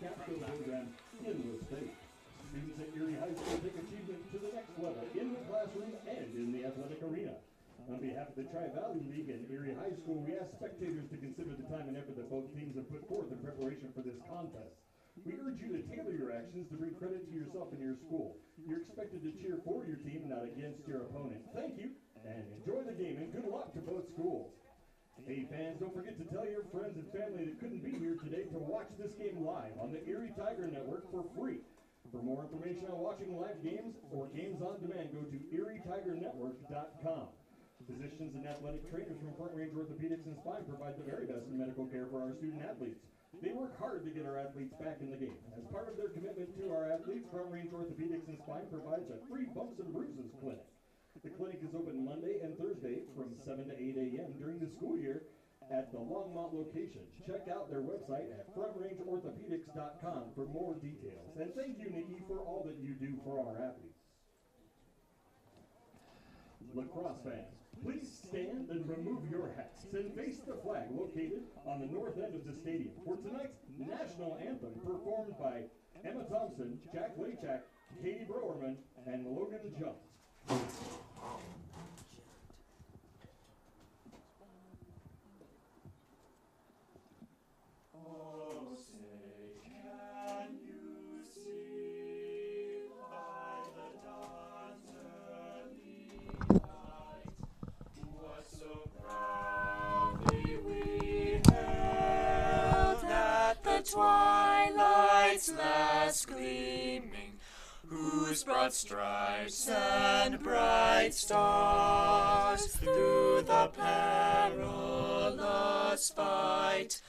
capstone program in the state. Students at Erie High School take achievement to the next level in the classroom and in the athletic arena. On behalf of the Tri-Valley League and Erie High School, we ask spectators to consider the time and effort that both teams have put forth in preparation for this contest. We urge you to tailor your actions to bring credit to yourself and your school. You're expected to cheer for your team, not against your opponent. Thank you, and enjoy the game, and good luck to both schools. Hey fans, don't forget to tell your friends and family that couldn't be here today to watch this game live on the Erie Tiger Network for free. For more information on watching live games or games on demand, go to ErieTigerNetwork.com. Physicians and athletic trainers from Front Range Orthopedics and Spine provide the very best in medical care for our student athletes. They work hard to get our athletes back in the game. As part of their commitment to our athletes, Front Range Orthopedics and Spine provides a free bumps and bruises clinic. The clinic is open Monday and Thursday from 7 to 8 a.m. during the school year at the Longmont location. Check out their website at frontrangeorthopedics.com for more details. And thank you, Nikki, for all that you do for our athletes. Lacrosse fans, please stand and remove your hats and face the flag located on the north end of the stadium for tonight's national anthem performed by Emma Thompson, Jack Lachak, Katie Browerman, and Logan Jones. Oh, say, can you see by the dawn's early light what so proudly we hailed at the twilight's last gleaming, whose broad stripes and bright stars through the perilous fight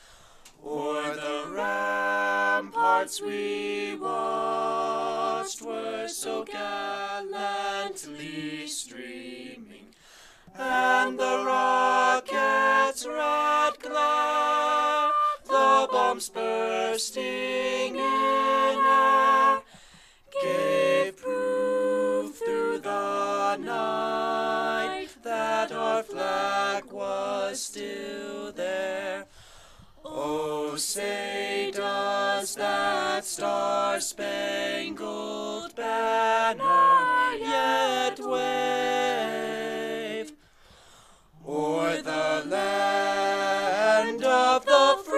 o'er the ramparts we watched were so gallantly streaming, and the rocket's red glare, the bombs bursting in air, gave proof through the night that our flag was still there. Oh, say does that star-spangled banner yet wave o'er the land of the free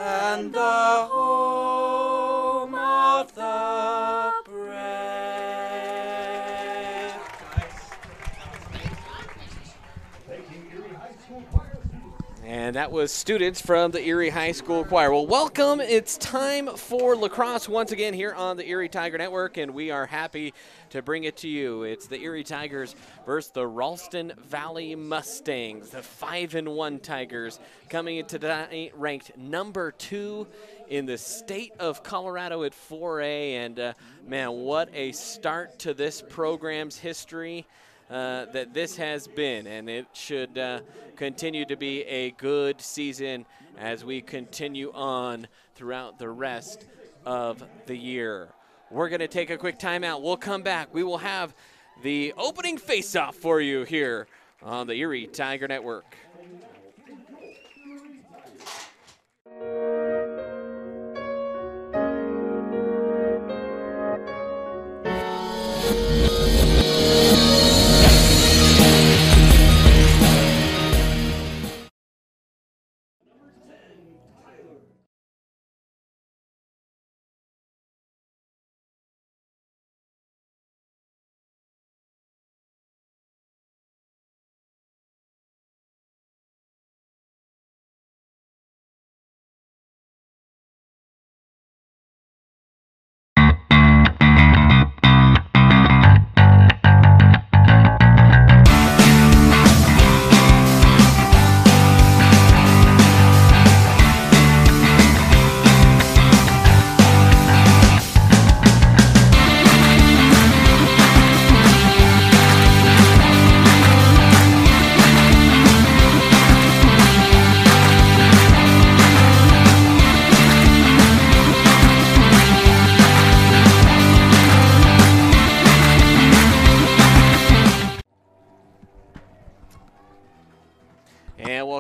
and the home of the brave. Thank you, Erie High School choir students. And that was students from the Erie High School Choir. Well, welcome. It's time for lacrosse once again here on the Erie Tiger Network, and we are happy to bring it to you. It's the Erie Tigers versus the Ralston Valley Mustangs, the 5-1 Tigers, coming into tonight ranked number 2 in the state of Colorado at 4A. And, man, what a start to this program's history that this has been, and it should continue to be a good season as we continue on throughout the rest of the year. We're going to take a quick timeout. We'll come back. We will have the opening face-off for you here on the Erie Tiger Network.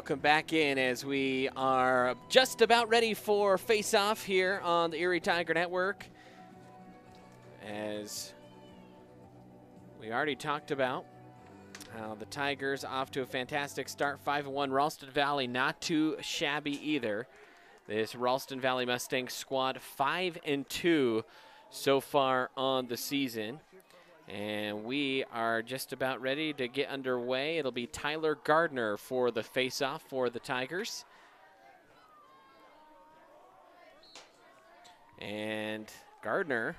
welcome back in as we are just about ready for face-off here on the Erie Tiger Network. As we already talked about, how the Tigers off to a fantastic start, 5-1. Ralston Valley not too shabby either. This Ralston Valley Mustangs squad 5-2 so far on the season. And we are just about ready to get underway. It'll be Tyler Gardner for the face-off for the Tigers. And Gardner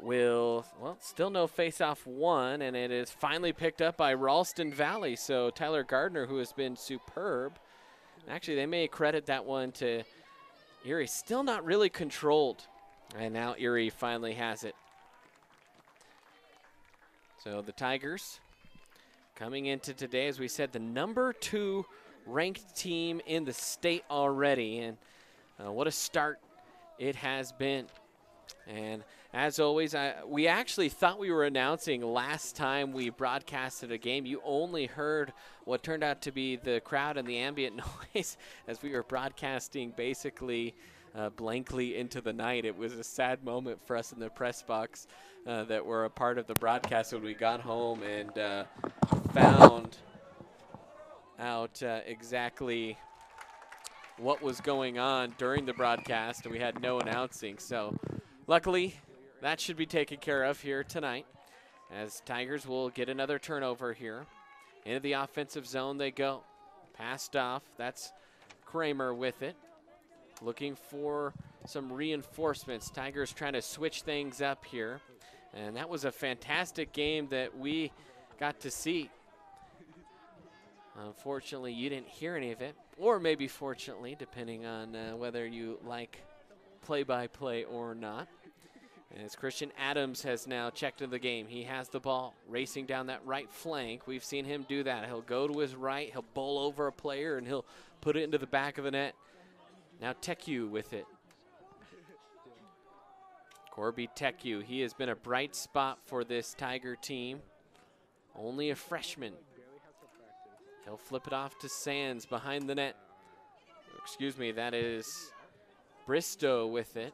will, well, still no face-off one, and it is finally picked up by Ralston Valley. So Tyler Gardner, who has been superb. Actually, they may credit that one to Erie. Still not really controlled. And now Erie finally has it. So the Tigers coming into today, as we said, the number 2 ranked team in the state already. And what a start it has been. And as always, we actually thought we were announcing last time we broadcasted a game. You only heard what turned out to be the crowd and the ambient noise as we were broadcasting basically blankly into the night. It was a sad moment for us in the press box that were a part of the broadcast when we got home and found out exactly what was going on during the broadcast, and we had no announcing. So luckily, that should be taken care of here tonight, as Tigers will get another turnover here. Into the offensive zone they go. Passed off. That's Kramer with it. Looking for some reinforcements. Tigers trying to switch things up here. And that was a fantastic game that we got to see. Unfortunately, you didn't hear any of it. Or maybe fortunately, depending on whether you like play-by-play or not. As Christian Adams has now checked into the game. He has the ball racing down that right flank. We've seen him do that. He'll go to his right, he'll bowl over a player, and he'll put it into the back of the net. Now Teku with it. Corby Teku, he has been a bright spot for this Tiger team. Only a freshman. He'll flip it off to Sands behind the net. Excuse me, that is Bristow with it.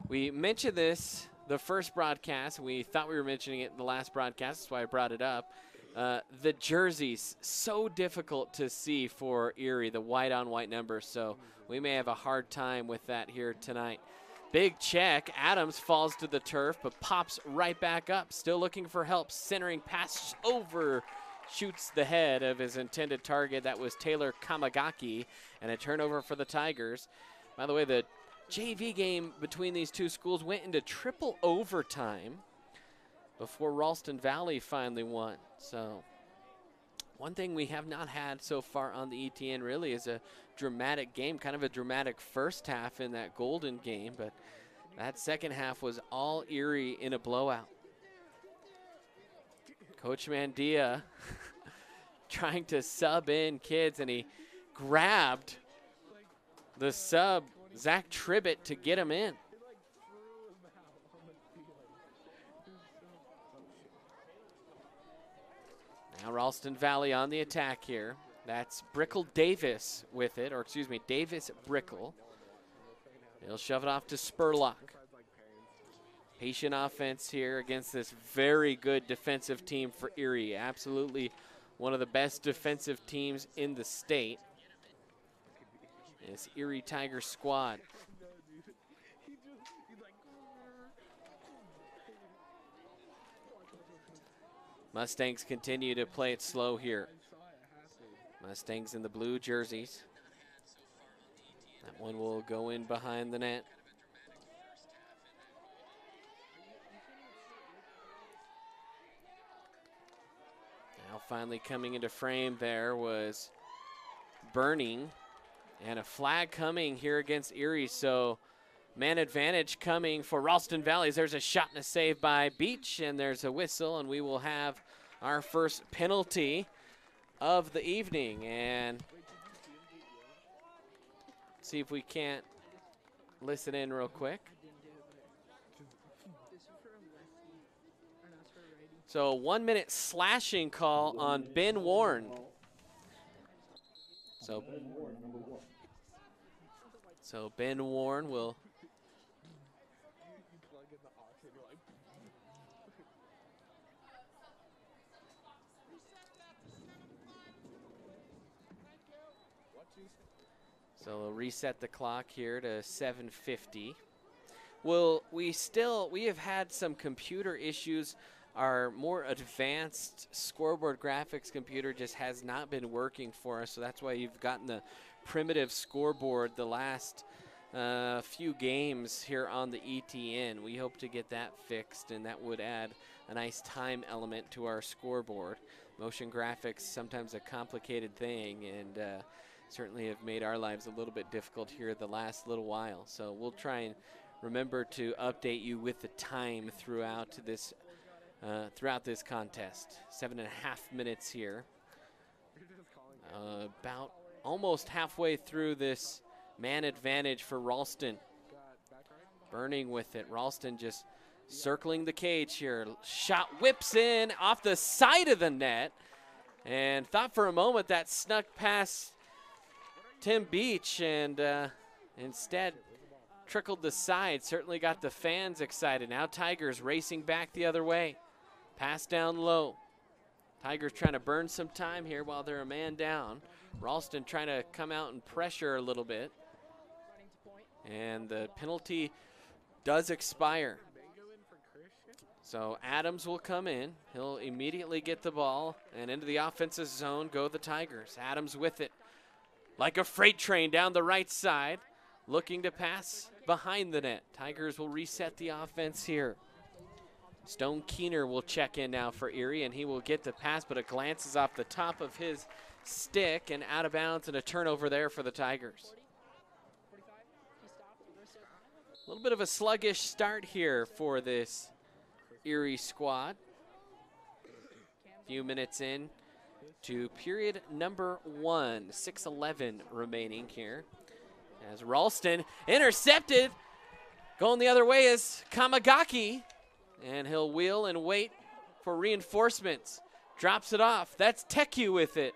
We mentioned this the first broadcast. We thought we were mentioning it in the last broadcast. That's why I brought it up. The jerseys, so difficult to see for Erie, the white-on-white numbers. So we may have a hard time with that here tonight. Big check. Adams falls to the turf, but pops right back up. Still looking for help. Centering pass over. Shoots the head of his intended target. That was Taylor Kamagaki. And a turnover for the Tigers. By the way, the JV game between these two schools went into triple overtime before Ralston Valley finally won. So one thing we have not had so far on the ETN really is a dramatic game, kind of a dramatic first half in that Golden game, but that second half was all Erie in a blowout. Coach Mandia trying to sub in kids, and he grabbed the sub, Zach Tribbett, to get him in. Now Ralston Valley on the attack here. That's Brickle Davis with it, or excuse me, Davis Brickle. He'll shove it off to Spurlock. Patient offense here against this very good defensive team for Erie. Absolutely one of the best defensive teams in the state. This Erie Tiger squad. Mustangs continue to play it slow here. Mustangs in the blue jerseys. That one will go in behind the net. Now finally coming into frame there was Burning, and a flag coming here against Erie, so man advantage coming for Ralston Valley. There's a shot and a save by Beach, and there's a whistle, and we will have our first penalty of the evening. And see if we can't listen in real quick. So 1 minute slashing call on Ben Warren. So Ben Warren will they'll reset the clock here to 7:50. Well, we have had some computer issues. Our more advanced scoreboard graphics computer just has not been working for us, so that's why you've gotten the primitive scoreboard the last few games here on the ETN. We hope to get that fixed, and that would add a nice time element to our scoreboard. Motion graphics, sometimes a complicated thing, and certainly have made our lives a little bit difficult here the last little while. So we'll try and remember to update you with the time throughout this contest. 7.5 minutes here. About almost halfway through this man advantage for Ralston. Burning with it. Ralston just circling the cage here. Shot whips in off the side of the net. And thought for a moment that snuck past Tim Beach, and instead trickled the side. Certainly got the fans excited. Now Tigers racing back the other way. Pass down low. Tigers trying to burn some time here while they're a man down. Ralston trying to come out and pressure a little bit. And the penalty does expire. So Adams will come in. He'll immediately get the ball, and into the offensive zone go the Tigers. Adams with it. Like a freight train down the right side, looking to pass behind the net. Tigers will reset the offense here. Stone Keener will check in now for Erie, and he will get the pass, but it glances off the top of his stick and out of bounds, and a turnover there for the Tigers. A little bit of a sluggish start here for this Erie squad. A few minutes in to period number 1, 6:11 remaining here. As Ralston intercepted, going the other way is Kamagaki, and he'll wheel and wait for reinforcements. Drops it off. That's Teku with it.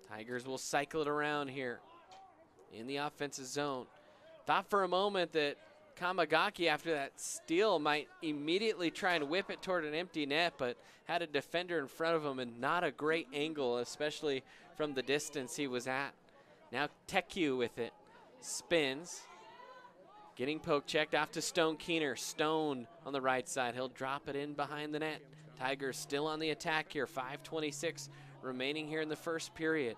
Tigers will cycle it around here in the offensive zone. Thought for a moment that Kamagaki, after that steal, might immediately try and whip it toward an empty net, but had a defender in front of him and not a great angle, especially from the distance he was at. Now Teku with it. Spins. Getting poke checked off to Stone Keener. Stone on the right side. He'll drop it in behind the net. Tigers still on the attack here. 5:26 remaining here in the first period.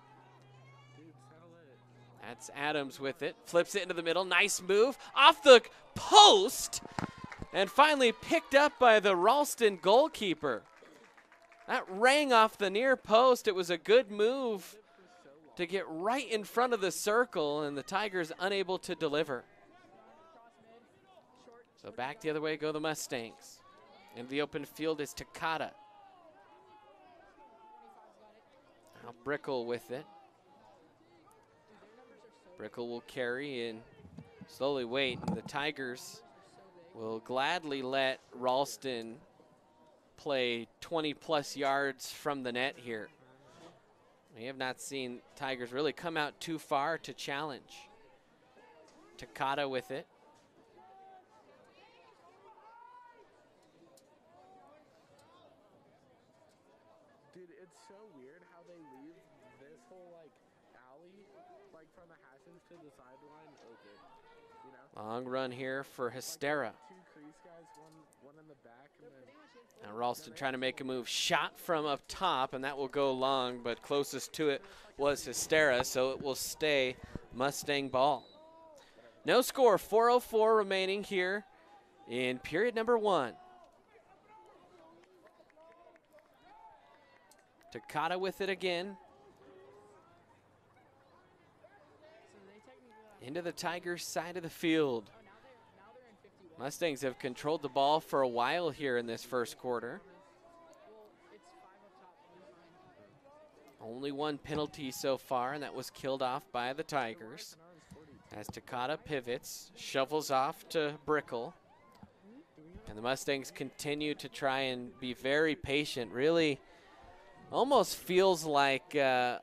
That's Adams with it. Flips it into the middle. Nice move. Off the post. And finally picked up by the Ralston goalkeeper. That rang off the near post. It was a good move to get right in front of the circle, and the Tigers unable to deliver. So back the other way go the Mustangs. Into the open field is Takata. Now Brickle with it. Brickle will carry and slowly wait, and the Tigers will gladly let Ralston play 20-plus yards from the net here. We have not seen Tigers really come out too far to challenge. Takata with it. Dude, it's so weird how they leave this whole alley from the Hassens to the sideline open. You know? Long run here for Hystera. Two crease guys, one in the back, and then Now Ralston trying to make a move. Shot from up top, and that will go long, but closest to it was Hystera, so it will stay Mustang ball. No score, 4:04 remaining here in period number 1. Takata with it again. Into the Tigers' side of the field. Mustangs have controlled the ball for a while here in this first quarter. Only one penalty so far, and that was killed off by the Tigers. As Takata pivots, shovels off to Brickle. And the Mustangs continue to try and be very patient. Really almost feels like the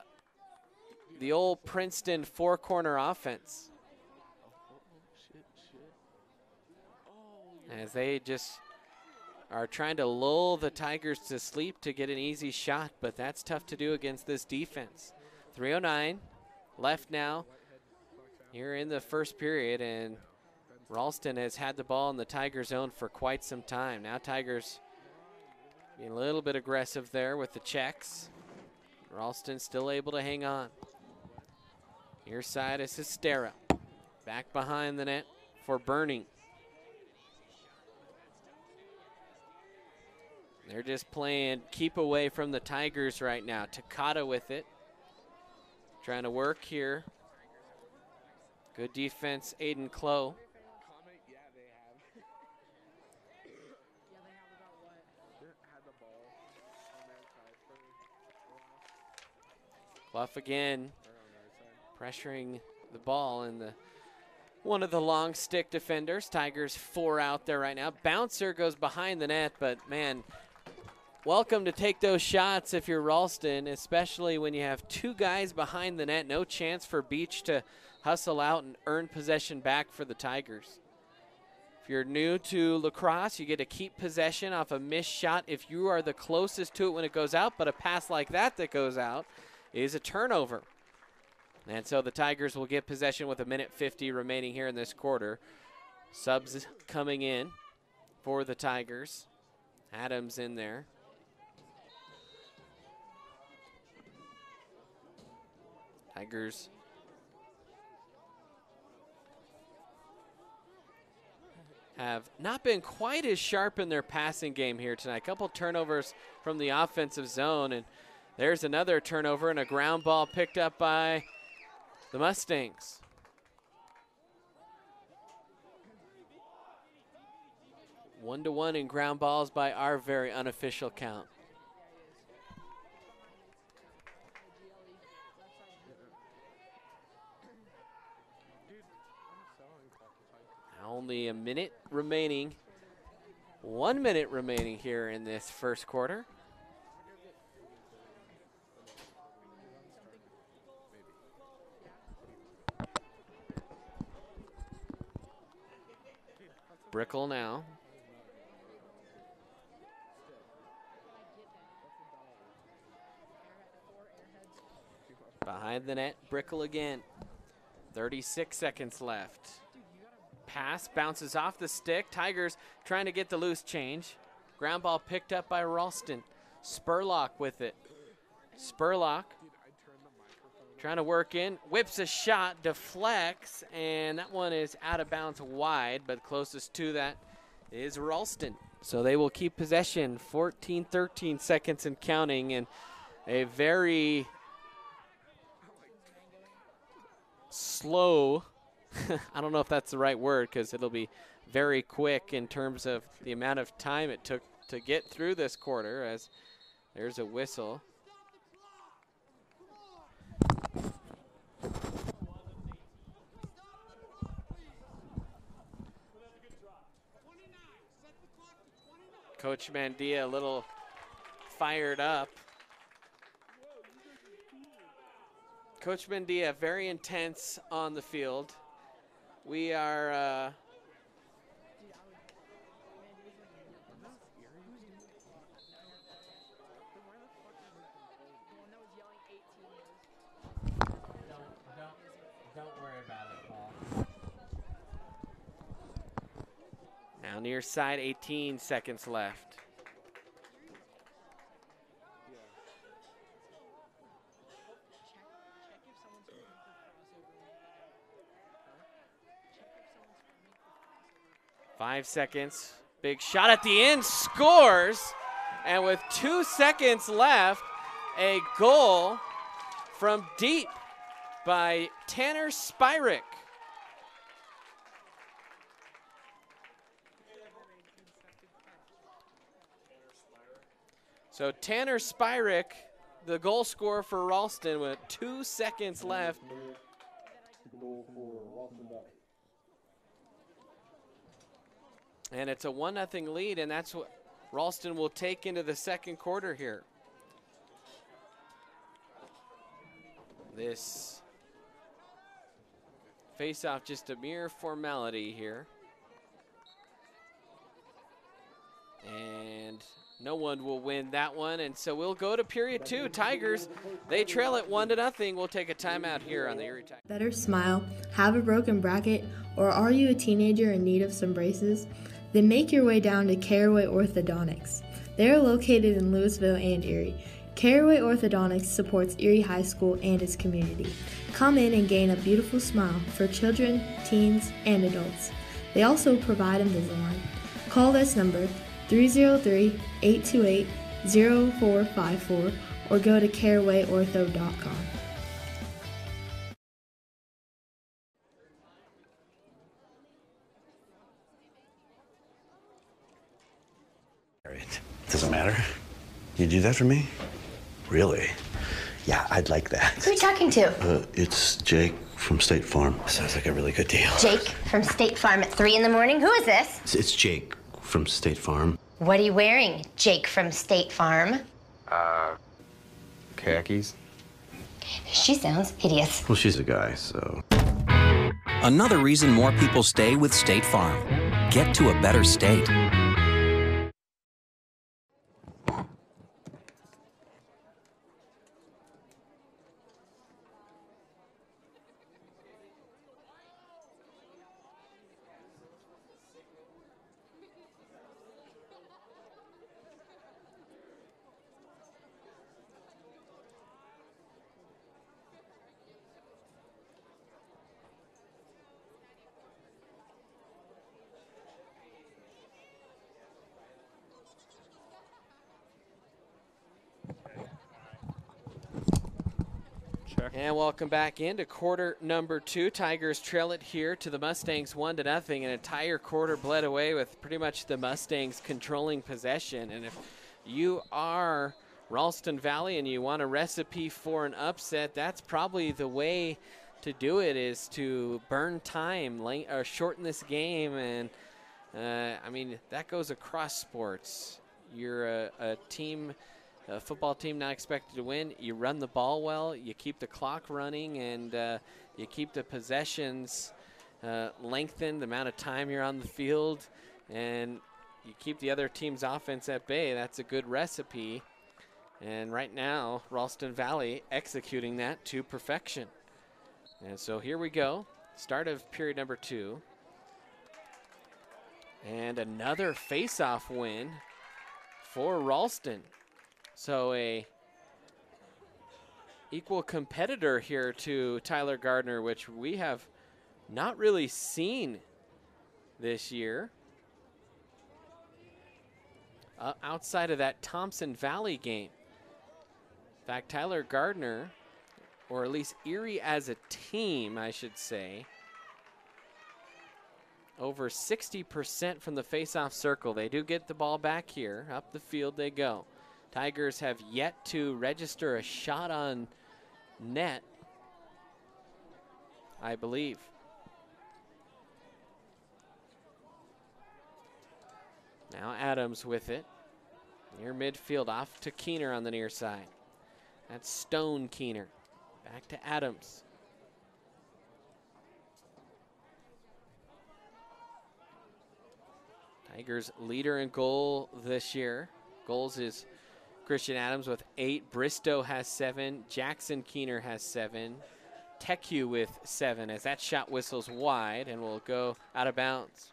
old Princeton four-corner offense. As they just are trying to lull the Tigers to sleep to get an easy shot, but that's tough to do against this defense. 3:09 left now here in the first period, and Ralston has had the ball in the Tiger zone for quite some time. Now Tigers being a little bit aggressive there with the checks. Ralston still able to hang on. Near side is Hystera. Back behind the net for Burning. They're just playing keep away from the Tigers right now. Takata with it. Trying to work here. Good defense, Aiden Clough. Clough again pressuring the ball, and one of the long stick defenders. Tigers 4 out there right now. Bouncer goes behind the net, but man, welcome to take those shots if you're Ralston, especially when you have 2 guys behind the net. No chance for Beach to hustle out and earn possession back for the Tigers. If you're new to lacrosse, you get to keep possession off a missed shot if you are the closest to it when it goes out, but a pass like that goes out is a turnover. And so the Tigers will get possession with 1:50 remaining here in this quarter. Subs coming in for the Tigers. Adams in there. Tigers have not been quite as sharp in their passing game here tonight. A couple turnovers from the offensive zone, and there's another turnover and a ground ball picked up by the Mustangs. One to one in ground balls by our very unofficial count. Only a minute remaining. 1 minute remaining here in this first quarter. Brickle now. Behind the net, Brickle again. 36 seconds left. Pass bounces off the stick. Tigers trying to get the loose change. Ground ball picked up by Ralston. Spurlock with it. Spurlock trying to work in. Whips a shot, deflects, and that one is out of bounds wide, but closest to that is Ralston. So they will keep possession. 13 seconds and counting, and a very slow I don't know if that's the right word, because it'll be very quick in terms of the amount of time it took to get through this quarter, as there's a whistle. Coach Mandia a little fired up. Coach Mandia very intense on the field. We are don't worry about it, Paul. Now near side, 18 seconds left. Five seconds, big shot at the end, scores, and with 2 seconds left, a goal from deep by Tanner Spyrick. So Tanner Spyrick, the goal scorer for Ralston, with 2 seconds left. And it's a 1-0 lead, and that's what Ralston will take into the second quarter here. This face-off just a mere formality here. And no one will win that one, and so we'll go to period 2. Tigers, they trail it 1-0. We'll take a timeout here on the Erie Tigers. Better smile, have a broken bracket, or are you a teenager in need of some braces? Then make your way down to Caraway Orthodontics. They are located in Louisville and Erie. Caraway Orthodontics supports Erie High School and its community. Come in and gain a beautiful smile for children, teens, and adults. They also provide Invisalign. Call this number 303-828-0454 or go to carawayortho.com. It doesn't matter. You do that for me? Really? Yeah, I'd like that. Who are you talking to? It's Jake from State Farm. Sounds like a really good deal. Jake from State Farm at 3 in the morning? Who is this? It's Jake from State Farm. What are you wearing, Jake from State Farm? Khakis. She sounds hideous. Well, she's a guy, so. Another reason more people stay with State Farm. Get to a better state. And welcome back into quarter number 2. Tigers trail it here to the Mustangs 1-0. An entire quarter bled away with pretty much the Mustangs controlling possession. And if you are Ralston Valley and you want a recipe for an upset, that's probably the way to do it, is to burn time, or shorten this game. And I mean, that goes across sports. You're a team. A football team not expected to win. You run the ball well, you keep the clock running, and you keep the possessions lengthened, the amount of time you're on the field, and you keep the other team's offense at bay. That's a good recipe. And right now, Ralston Valley executing that to perfection. And so here we go. Start of period number 2. And another face-off win for Ralston. So a equal competitor here to Tyler Gardner, which we have not really seen this year. Outside of that Thompson Valley game. In fact, Tyler Gardner, or at least Erie as a team, I should say, over 60% from the face-off circle. They do get the ball back here. Up the field they go. Tigers have yet to register a shot on net, I believe. Now Adams with it. Near midfield, off to Keener on the near side. That's Stone Keener. Back to Adams. Tigers leader in goal this year. Goals is Christian Adams with 8. Bristow has 7. Jackson Keener has 7. Tecu with 7 as that shot whistles wide and will go out of bounds.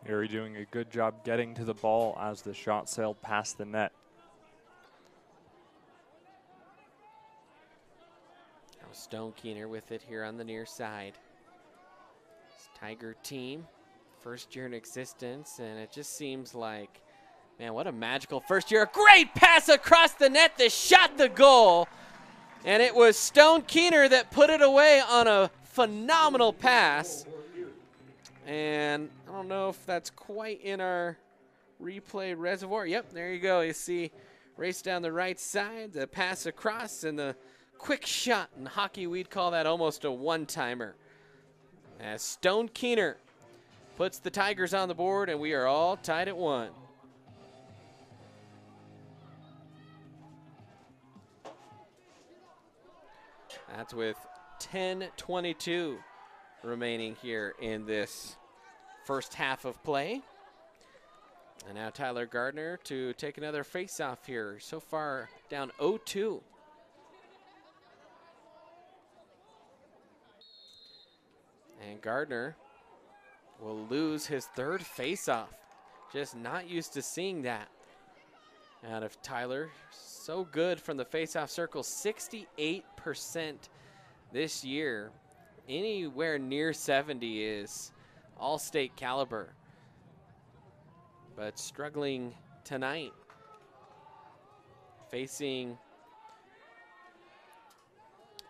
Erie doing a good job getting to the ball as the shot sailed past the net. Now Stone Keener with it here on the near side. This Tiger team, first year in existence, and it just seems like, man, what a magical first year. A great pass across the net that shot the goal. And it was Stone Keener that put it away on a phenomenal pass. And I don't know if that's quite in our replay reservoir. Yep, there you go. You see race down the right side, the pass across, and the quick shot. In hockey, we'd call that almost a one-timer. as Stone Keener puts the Tigers on the board, and we are all tied at 1. That's with 10:22 remaining here in this first half of play. And now Tyler Gardner to take another face-off here. So far down 0-2. And Gardner will lose his third face-off. Just not used to seeing that out of Tyler. So good from the face-off circle, 68% this year. Anywhere near 70 is all-state caliber. But struggling tonight, facing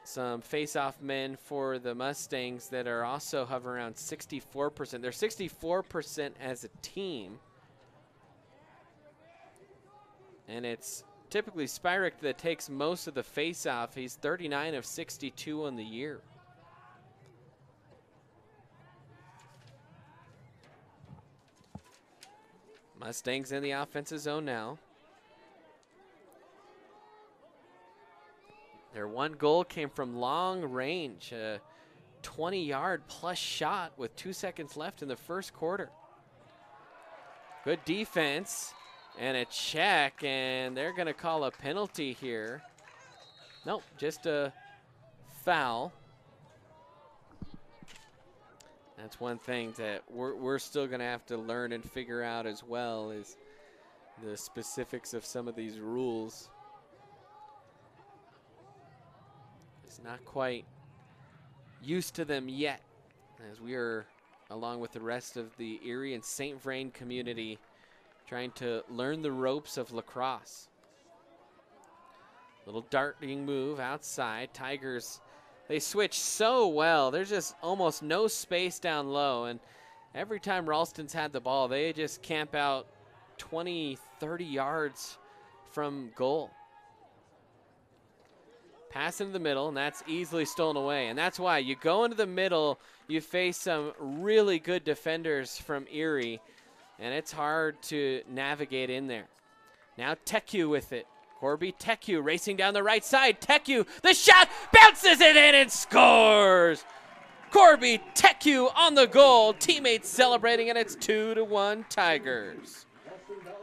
some face-off men for the Mustangs that are also hovering around 64%. They're 64% as a team. And it's typically Spyrek that takes most of the face-off. He's 39 of 62 on the year. Mustangs in the offensive zone now. Their one goal came from long range, a 20-yard plus shot with 2 seconds left in the first quarter. Good defense and a check, and they're going to call a penalty here. Nope, just a foul. That's one thing that we're still going to have to learn and figure out as well, is the specifics of some of these rules. It's not quite used to them yet, as we are, along with the rest of the Erie and St. Vrain community, trying to learn the ropes of lacrosse. Little darting move outside. Tigers, they switch so well. There's just almost no space down low, and every time Ralston's had the ball, they just camp out 20, 30 yards from goal. Pass into the middle, and that's easily stolen away. And that's why you go into the middle, you face some really good defenders from Erie, and it's hard to navigate in there. Now Teku with it. Corby Teku racing down the right side. Teku, the shot, bounces it in and scores! Corby Teku on the goal. Teammates celebrating, and it's 2-1 Tigers.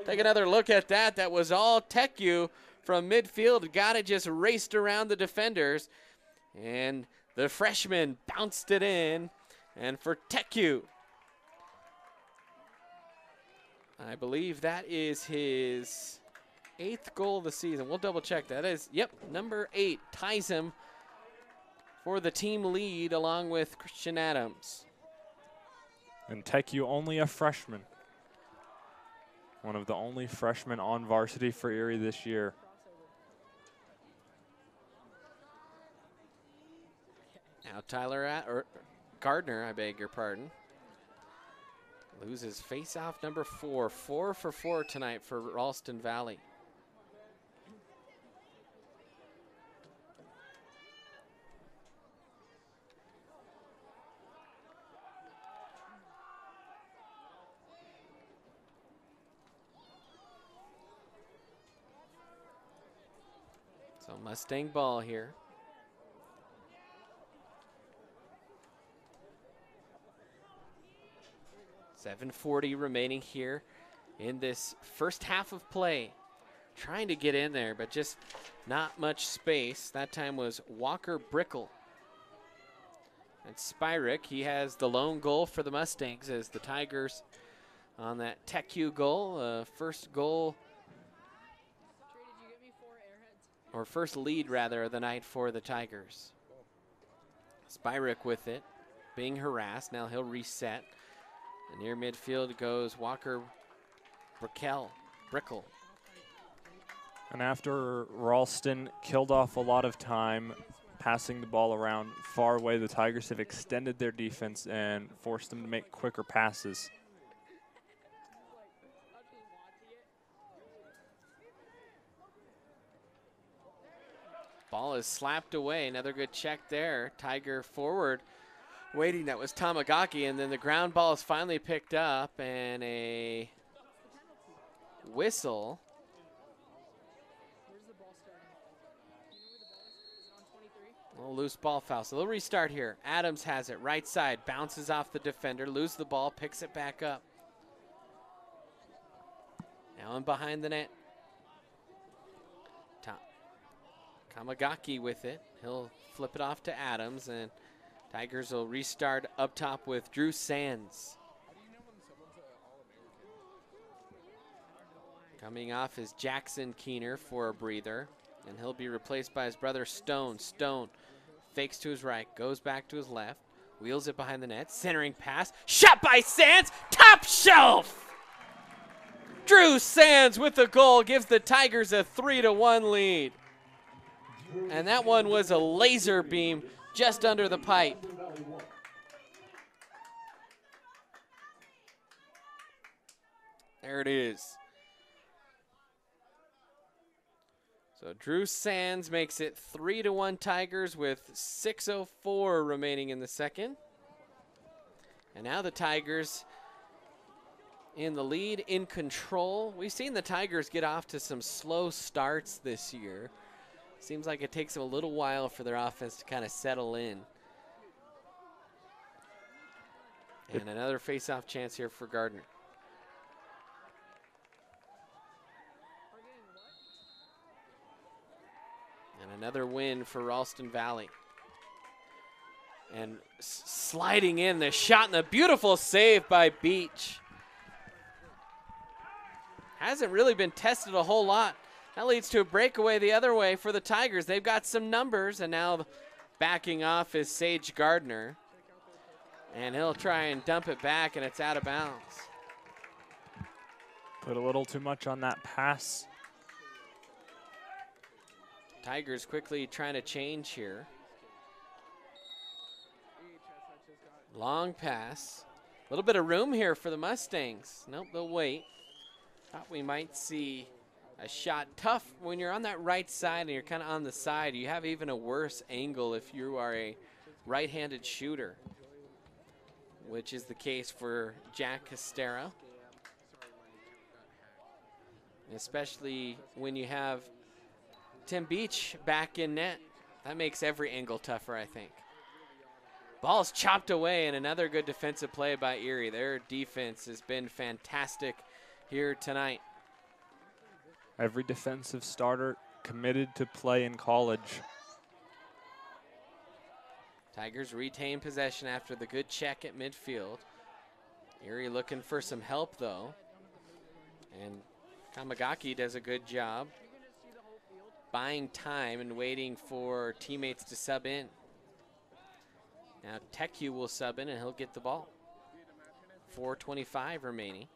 Take another look at that. That was all Teku from midfield. Got it, just raced around the defenders. And the freshman bounced it in. And for Teku, I believe that is his 8th goal of the season. We'll double check. That is, yep, number 8. Ties him for the team lead along with Christian Adams. And Teku only a freshman. One of the only freshmen on varsity for Erie this year. Now Gardner, I beg your pardon, loses face-off number 4. 4 for 4 tonight for Ralston Valley. So Mustang ball here. .740 remaining here in this first half of play. Trying to get in there, but just not much space. That time was Walker Brickle. And Spyrek, he has the lone goal for the Mustangs as the Tigers on that Teku goal. First goal, or first lead rather, of the night for the Tigers. Spyrek with it, being harassed. Now he'll reset. And near midfield goes Walker Brickle. And after Ralston killed off a lot of time passing the ball around far away, the Tigers have extended their defense and forced them to make quicker passes. Ball is slapped away. Another good check there. Tiger forward waiting. That was Tamagaki, and then the ground ball is finally picked up, and a whistle. A little loose ball foul. So they'll restart here. Adams has it. Right side. Bounces off the defender. Loses the ball. Picks it back up. Now in behind the net. Kamagaki with it. He'll flip it off to Adams, and Tigers will restart up top with Drew Sands. Coming off is Jackson Keener for a breather, and he'll be replaced by his brother Stone. Stone fakes to his right, goes back to his left, wheels it behind the net, centering pass, shot by Sands, top shelf! Drew Sands with the goal gives the Tigers a 3-1 lead. And that one was a laser beam just under the pipe. There it is. So Drew Sands makes it 3-1 Tigers with 6:04 remaining in the second. And now the Tigers in the lead, in control. We've seen the Tigers get off to some slow starts this year. Seems like it takes them a little while for their offense to kind of settle in. And another face-off chance here for Gardner. And another win for Ralston Valley. And sliding in the shot and the beautiful save by Beach. Hasn't really been tested a whole lot. That leads to a breakaway the other way for the Tigers. They've got some numbers, and now backing off is Sage Gardner. And he'll try and dump it back, and it's out of bounds. Put a little too much on that pass. Tigers quickly trying to change here. Long pass. A little bit of room here for the Mustangs. Nope, they'll wait. Thought we might see a shot. Tough when you're on that right side and you're kind of on the side. You have even a worse angle if you are a right-handed shooter, which is the case for Jack Castera. Especially when you have Tim Beach back in net. That makes every angle tougher, I think. Ball's chopped away, and another good defensive play by Erie. Their defense has been fantastic here tonight. Every defensive starter committed to play in college. Tigers retain possession after the good check at midfield. Erie looking for some help, though. And Kamagaki does a good job buying time and waiting for teammates to sub in. Now Teku will sub in, and he'll get the ball. 4:25 remaining.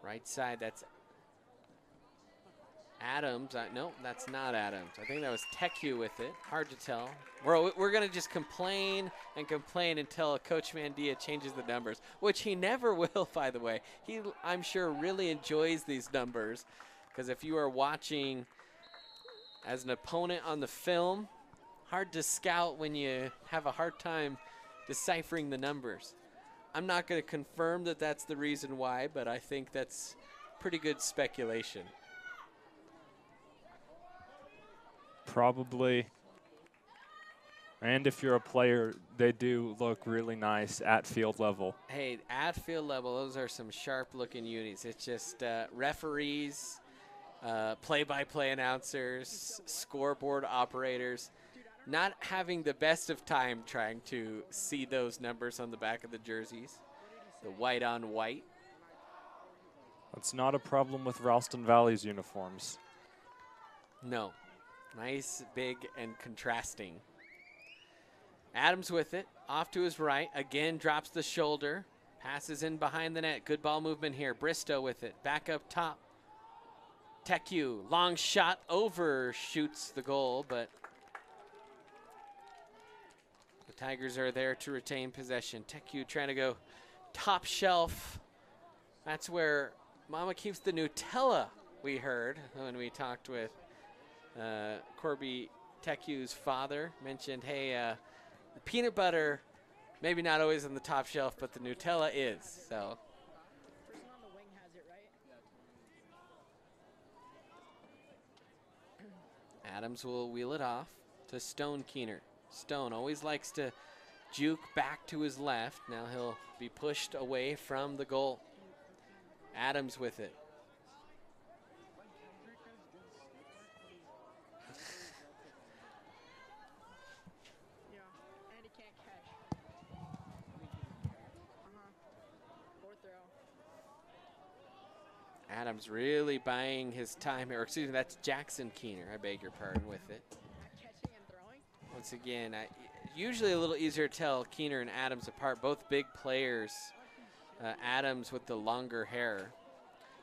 Right side, that's Adams. No, that's not Adams. I think that was Teku with it. Hard to tell. We're going to just complain and complain until Coach Mandia changes the numbers, which he never will, by the way. He, I'm sure, really enjoys these numbers, because if you are watching as an opponent on the film, hard to scout when you have a hard time deciphering the numbers. I'm not going to confirm that that's the reason why, but I think that's pretty good speculation. Probably. And if you're a player, they do look really nice at field level. Hey, at field level, those are some sharp-looking unis. It's just referees, play-by-play announcers, scoreboard operators, not having the best of time trying to see those numbers on the back of the jerseys, the white on white. That's not a problem with Ralston Valley's uniforms. No. Nice, big, and contrasting. Adams with it, off to his right, again drops the shoulder, passes in behind the net. Good ball movement here. Bristow with it, back up top. Teku, long shot, overshoots the goal, but the Tigers are there to retain possession. Teku trying to go top shelf That's where Mama keeps the Nutella, we heard when we talked with Corby Tecu's father. Mentioned, hey, the peanut butter, maybe not always on the top shelf, but the Nutella is. So. Adams will wheel it off to Stone Keener. Stone always likes to juke back to his left. Now he'll be pushed away from the goal. Adams with it. Adams really buying his time here. Or excuse me, that's Jackson Keener. I beg your pardon with it. Once again, usually a little easier to tell Keener and Adams apart. Both big players. Adams with the longer hair.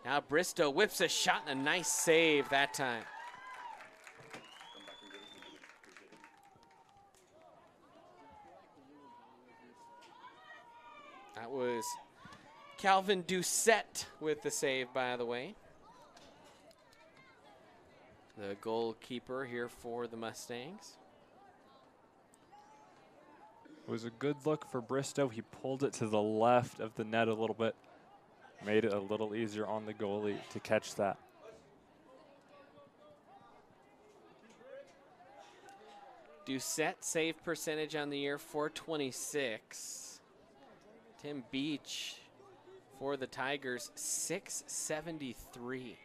Now Bristow whips a shot and a nice save that time. That was Calvin Doucette with the save, by the way. The goalkeeper here for the Mustangs. It was a good look for Bristow. He pulled it to the left of the net a little bit. Made it a little easier on the goalie to catch that. Doucette save percentage on the year, .426. Tim Beach for the Tigers, .673,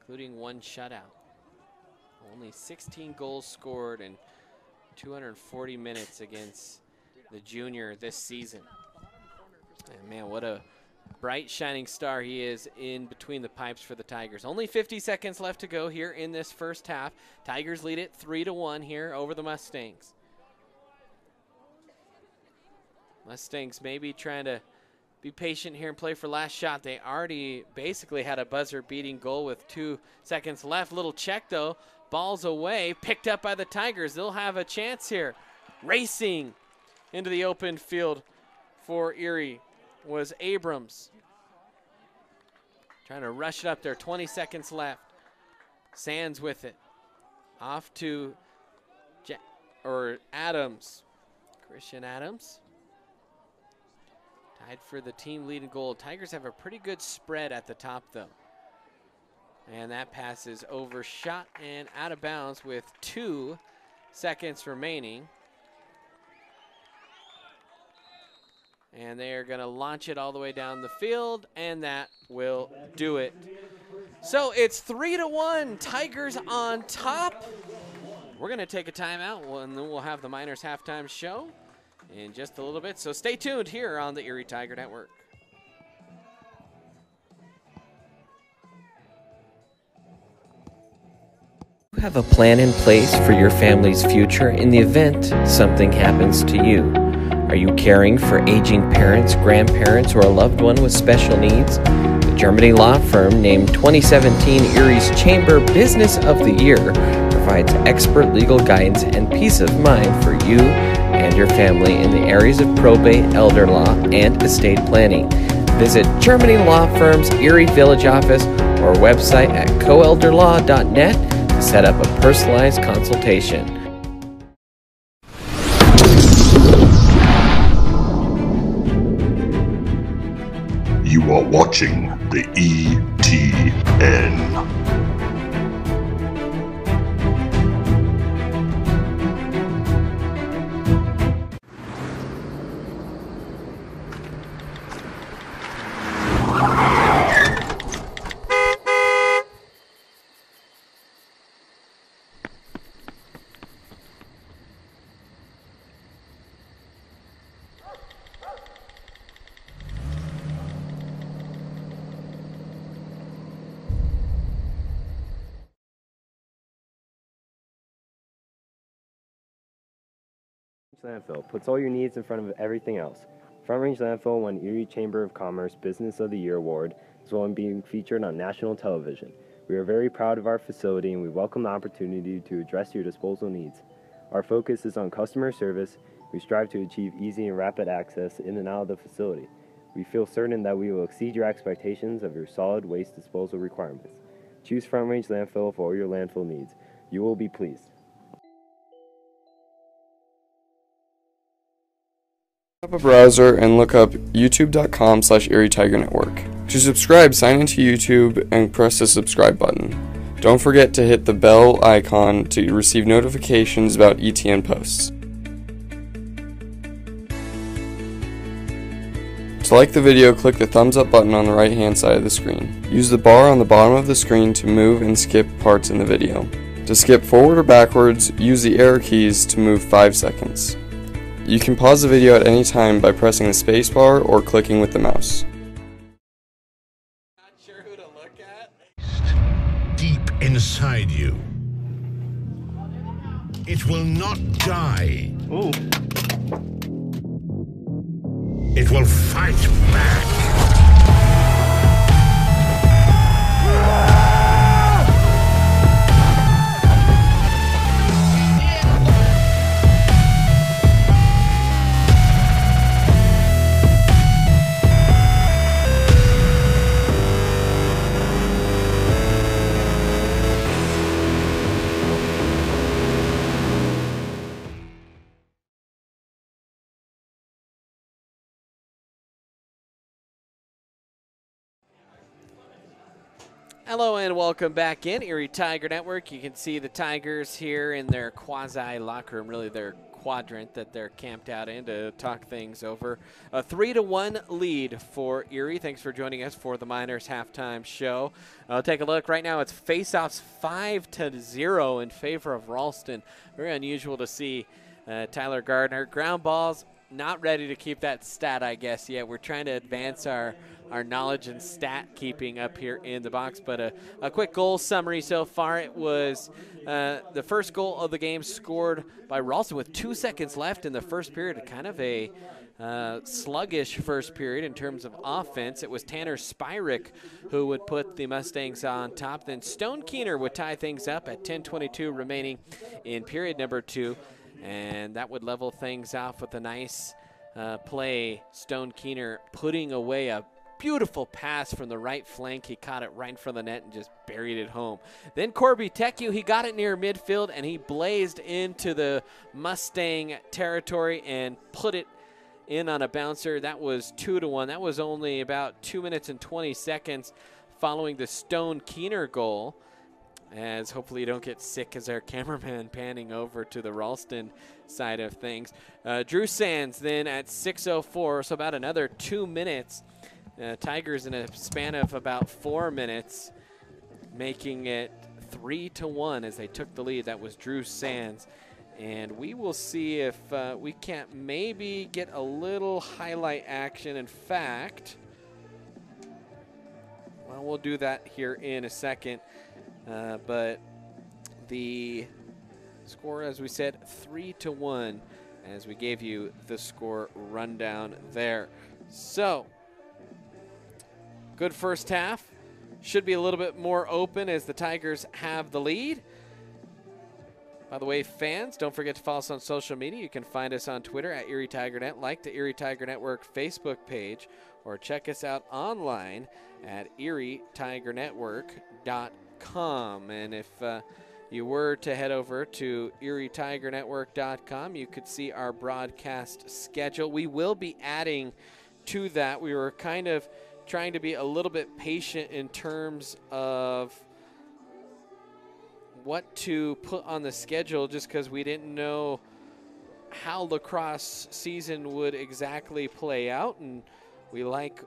including one shutout. Only 16 goals scored in 240 minutes against the junior this season. And man, what a bright shining star he is in between the pipes for the Tigers. Only 50 seconds left to go here in this first half. Tigers lead it 3-1 here over the Mustangs. Mustangs maybe trying to be patient here and play for last shot. They already basically had a buzzer-beating goal with 2 seconds left. Little check, though. Ball's away, picked up by the Tigers. They'll have a chance here. Racing into the open field for Erie was Abrams. Trying to rush it up there, 20 seconds left. Sands with it. Off to Adams. Christian Adams. Tied for the team leading goal. Tigers have a pretty good spread at the top, though. And that pass is overshot and out of bounds with 2 seconds remaining. And they are going to launch it all the way down the field, and that will do it. So it's 3-1, Tigers on top. We're going to take a timeout, and then we'll have the Miners halftime show in just a little bit. So stay tuned here on the Erie Tiger Network. You have a plan in place for your family's future in the event something happens to you. Are you caring for aging parents, grandparents, or a loved one with special needs? The Germany law firm named 2017 Erie's Chamber Business of the Year provides expert legal guidance and peace of mind for you and your family in the areas of probate, elder law, and estate planning. Visit Germany Law Firm's Erie Village office or website at coelderlaw.net to set up a personalized consultation. You are watching the ETN. Landfill puts all your needs in front of everything else. Front Range Landfill won Erie Chamber of Commerce Business of the Year Award, as well as being featured on national television. We are very proud of our facility and we welcome the opportunity to address your disposal needs. Our focus is on customer service. We strive to achieve easy and rapid access in and out of the facility. We feel certain that we will exceed your expectations of your solid waste disposal requirements. Choose Front Range Landfill for all your landfill needs. You will be pleased. Up a browser and look up youtube.com/Erie Tiger Network. To subscribe, sign into YouTube and press the subscribe button. Don't forget to hit the bell icon to receive notifications about ETN posts. To like the video, click the thumbs up button on the right hand side of the screen. Use the bar on the bottom of the screen to move and skip parts in the video. To skip forward or backwards, use the arrow keys to move 5 seconds. You can pause the video at any time by pressing the spacebar or clicking with the mouse. Not sure who to look at. Deep inside you. It will not die. Ooh. It will fight back. Hello and welcome back in Erie Tiger Network. You can see the Tigers here in their quasi locker room, really their quadrant that they're camped out in to talk things over. A 3-1 lead for Erie. Thanks for joining us for the Miners halftime show. Take a look. Right now it's face-offs 5-0 in favor of Ralston. Very unusual to see Tyler Gardner. Ground balls, not ready to keep that stat, I guess, yet. We're trying to advance our knowledge and stat keeping up here in the box. But a quick goal summary so far. It was the first goal of the game scored by Ralston with 2 seconds left in the first period. Kind of a sluggish first period in terms of offense. It was Tanner Spyrick who would put the Mustangs on top. Then Stone Keener would tie things up at 10:22 remaining in period number 2. And that would level things off with a nice play. Stone Keener putting away a beautiful pass from the right flank. He caught it right in front of the net and just buried it home. Then Corby Teku, he got it near midfield and he blazed into the Mustang territory and put it in on a bouncer. That was 2-1. That was only about 2 minutes and 20 seconds following the Stone Keener goal. As hopefully you don't get sick as our cameraman panning over to the Ralston side of things. Drew Sands then at 6:04, so about another 2 minutes. Tigers in a span of about 4 minutes, making it 3-1 as they took the lead. That was Drew Sands. And we will see if we can't maybe get a little highlight action. In fact, well, we'll do that here in a second. But the score, as we said, 3-1, as we gave you the score rundown there. So, good first half. Should be a little bit more open as the Tigers have the lead. By the way, fans, don't forget to follow us on social media. You can find us on Twitter at Erie TigerNet, like the Erie Tiger Network Facebook page, or check us out online at ErieTigerNetwork.com. And if you were to head over to ErieTigerNetwork.com, you could see our broadcast schedule. We will be adding to that. We were kind of trying to be a little bit patient in terms of what to put on the schedule, just because we didn't know how lacrosse season would exactly play out, and we like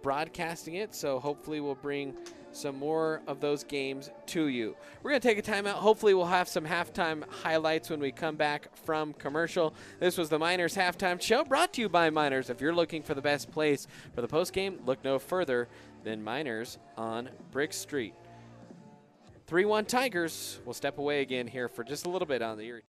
broadcasting it, so hopefully we'll bring some more of those games to you. We're going to take a timeout. Hopefully we'll have some halftime highlights when we come back from commercial. This was the Miners Halftime Show, brought to you by Miners. If you're looking for the best place for the postgame, look no further than Miners on Brick Street. 3-1 Tigers. We'll step away again here for just a little bit on the Erie.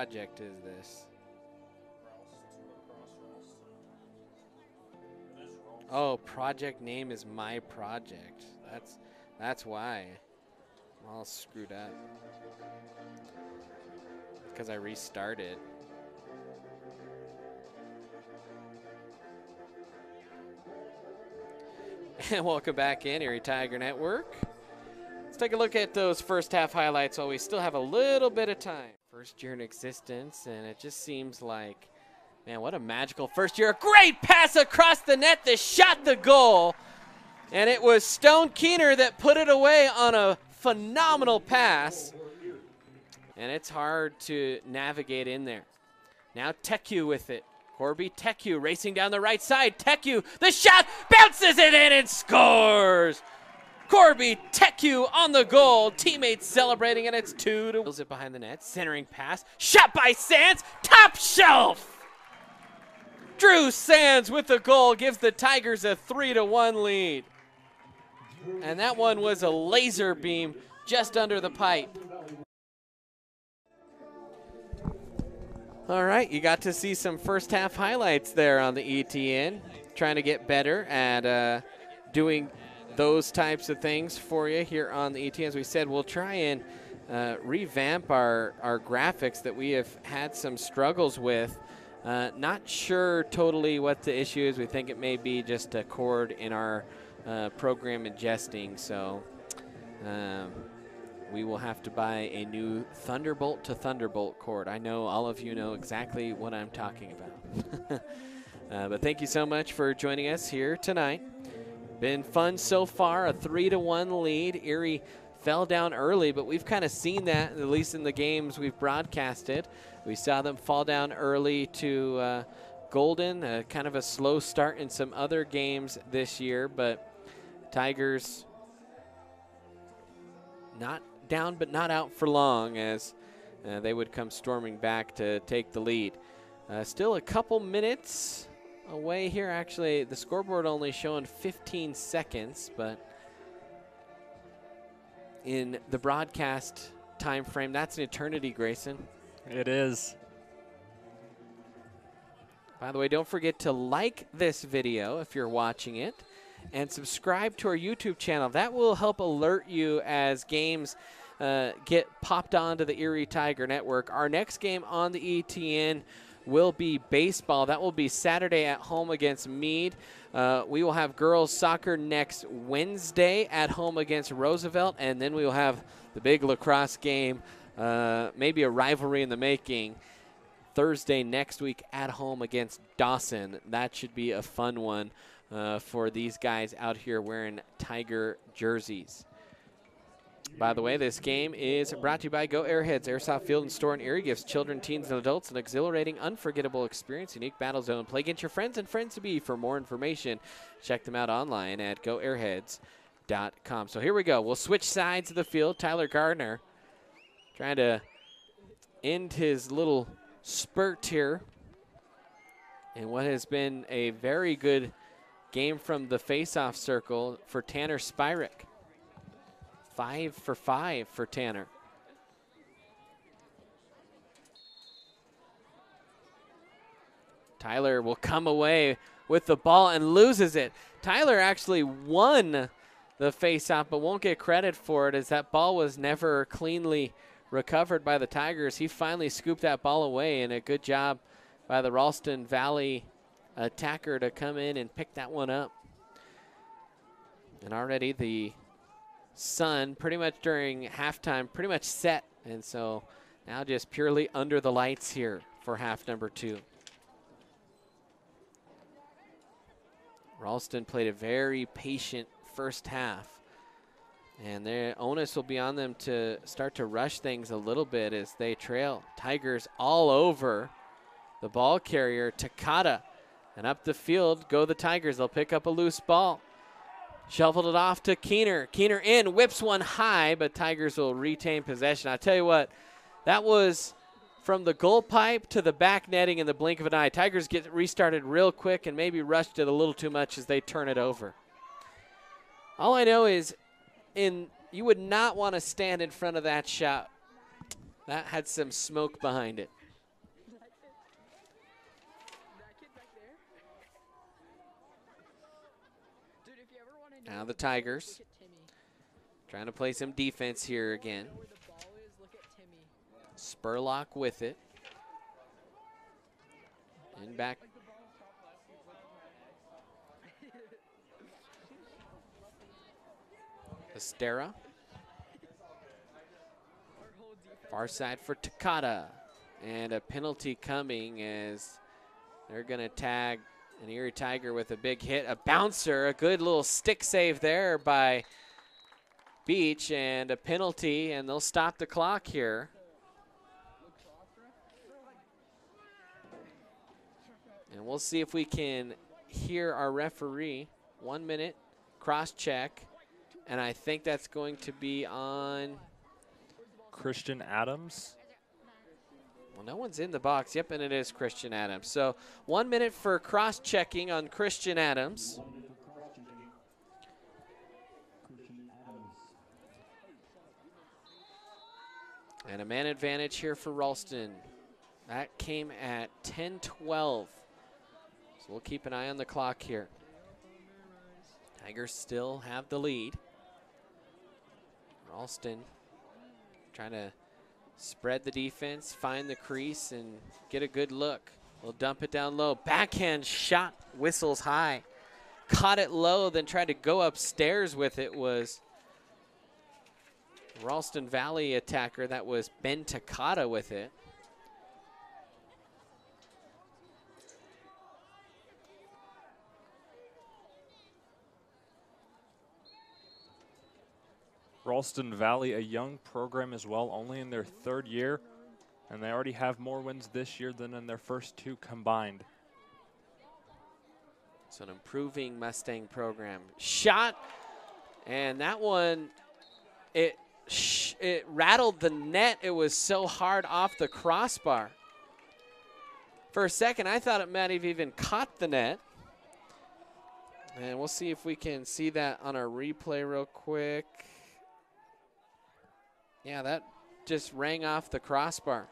project is this? Oh, project name is my project. That's why. I'm all screwed up. Because I restarted. And welcome back in, Erie Tiger Network. Let's take a look at those first half highlights while we still have a little bit of time. First year in existence, and it just seems like, man, what a magical first year. A great pass across the net that shot the goal. And it was Stone Keener that put it away on a phenomenal pass. And it's hard to navigate in there. Now Teku with it. Corby Teku racing down the right side. Teku, the shot, bounces it in and scores. Corby Teku on the goal. Teammates celebrating, and it's 2-1. Pulls it behind the net. Centering pass. Shot by Sands. Top shelf. Drew Sands with the goal gives the Tigers a 3-1 lead. And that one was a laser beam just under the pipe. All right, you got to see some first half highlights there on the ETN. Trying to get better at doing those types of things for you here on the ETN. As we said, we'll try and revamp our graphics that we have had some struggles with. Not sure totally what the issue is. We think it may be just a cord in our program ingesting. So we will have to buy a new Thunderbolt to Thunderbolt cord. I know all of you know exactly what I'm talking about. But thank you so much for joining us here tonight. Been fun so far, a 3-1 lead. Erie fell down early, but we've kind of seen that, at least in the games we've broadcasted. We saw them fall down early to Golden, kind of a slow start in some other games this year, but Tigers not down but not out for long as they would come storming back to take the lead. Still a couple minutes away here. Actually, the scoreboard only showing 15 seconds, but in the broadcast time frame, that's an eternity, Grayson. It is. By the way, don't forget to like this video if you're watching it and subscribe to our YouTube channel. That will help alert you as games get popped onto the Erie Tiger Network. Our next game on the ETN will be baseball. That will be Saturday at home against Meade. We will have girls soccer next Wednesday at home against Roosevelt, and then we will have the big lacrosse game, maybe a rivalry in the making, Thursday next week at home against Dawson. That should be a fun one for these guys out here wearing Tiger jerseys. By the way, this game is brought to you by Go Airheads. Airsoft Field and Store in Erie gives children, teens, and adults an exhilarating, unforgettable experience. Unique battle zone. Play against your friends and friends-to-be. For more information, check them out online at goairheads.com. So here we go. We'll switch sides of the field. Tyler Gardner trying to end his little spurt here in what has been a very good game from the face-off circle for Tanner Spyrick. 5 for 5 for Tanner. Tyler will come away with the ball and loses it. Tyler actually won the face-off but won't get credit for it as that ball was never cleanly recovered by the Tigers. He finally scooped that ball away, and a good job by the Ralston Valley attacker to come in and pick that one up. And already the sun pretty much during halftime pretty much set, and so now just purely under the lights here for half number 2. Ralston played a very patient first half, and their onus will be on them to start to rush things a little bit as they trail. Tigers all over the ball carrier, Takata, and up the field go the Tigers. They'll pick up a loose ball. Shoveled it off to Keener. Keener in, whips one high, but Tigers will retain possession. I'll tell you what, that was from the goal pipe to the back netting in the blink of an eye. Tigers get restarted real quick and maybe rushed it a little too much as they turn it over. All I know is you would not want to stand in front of that shot. That had some smoke behind it. Now the Tigers trying to play some defense here again. Spurlock with it. And back. Estera. Far side for Takata. And a penalty coming as they're going to tag an Erie Tiger with a big hit. A bouncer, a good little stick save there by Beach, and a penalty, and they'll stop the clock here. And we'll see if we can hear our referee. 1 minute, cross check, and I think that's going to be on Christian Adams. Well, no one's in the box. Yep, and it is Christian Adams. So 1 minute for cross-checking on Christian Adams. And a man advantage here for Ralston. That came at 10-12. So we'll keep an eye on the clock here. Tigers still have the lead. Ralston trying to spread the defense, find the crease, and get a good look. We'll dump it down low. Backhand shot, whistles high. Caught it low, then tried to go upstairs with it was Ralston Valley attacker. That was Ben Takata with it. Ralston Valley, a young program as well, only in their 3rd year, and they already have more wins this year than in their first 2 combined. It's an improving Mustang program. Shot, and that one, it rattled the net. It was so hard off the crossbar. For a second, I thought it might have even caught the net. And we'll see if we can see that on our replay real quick. Yeah, that just rang off the crossbar.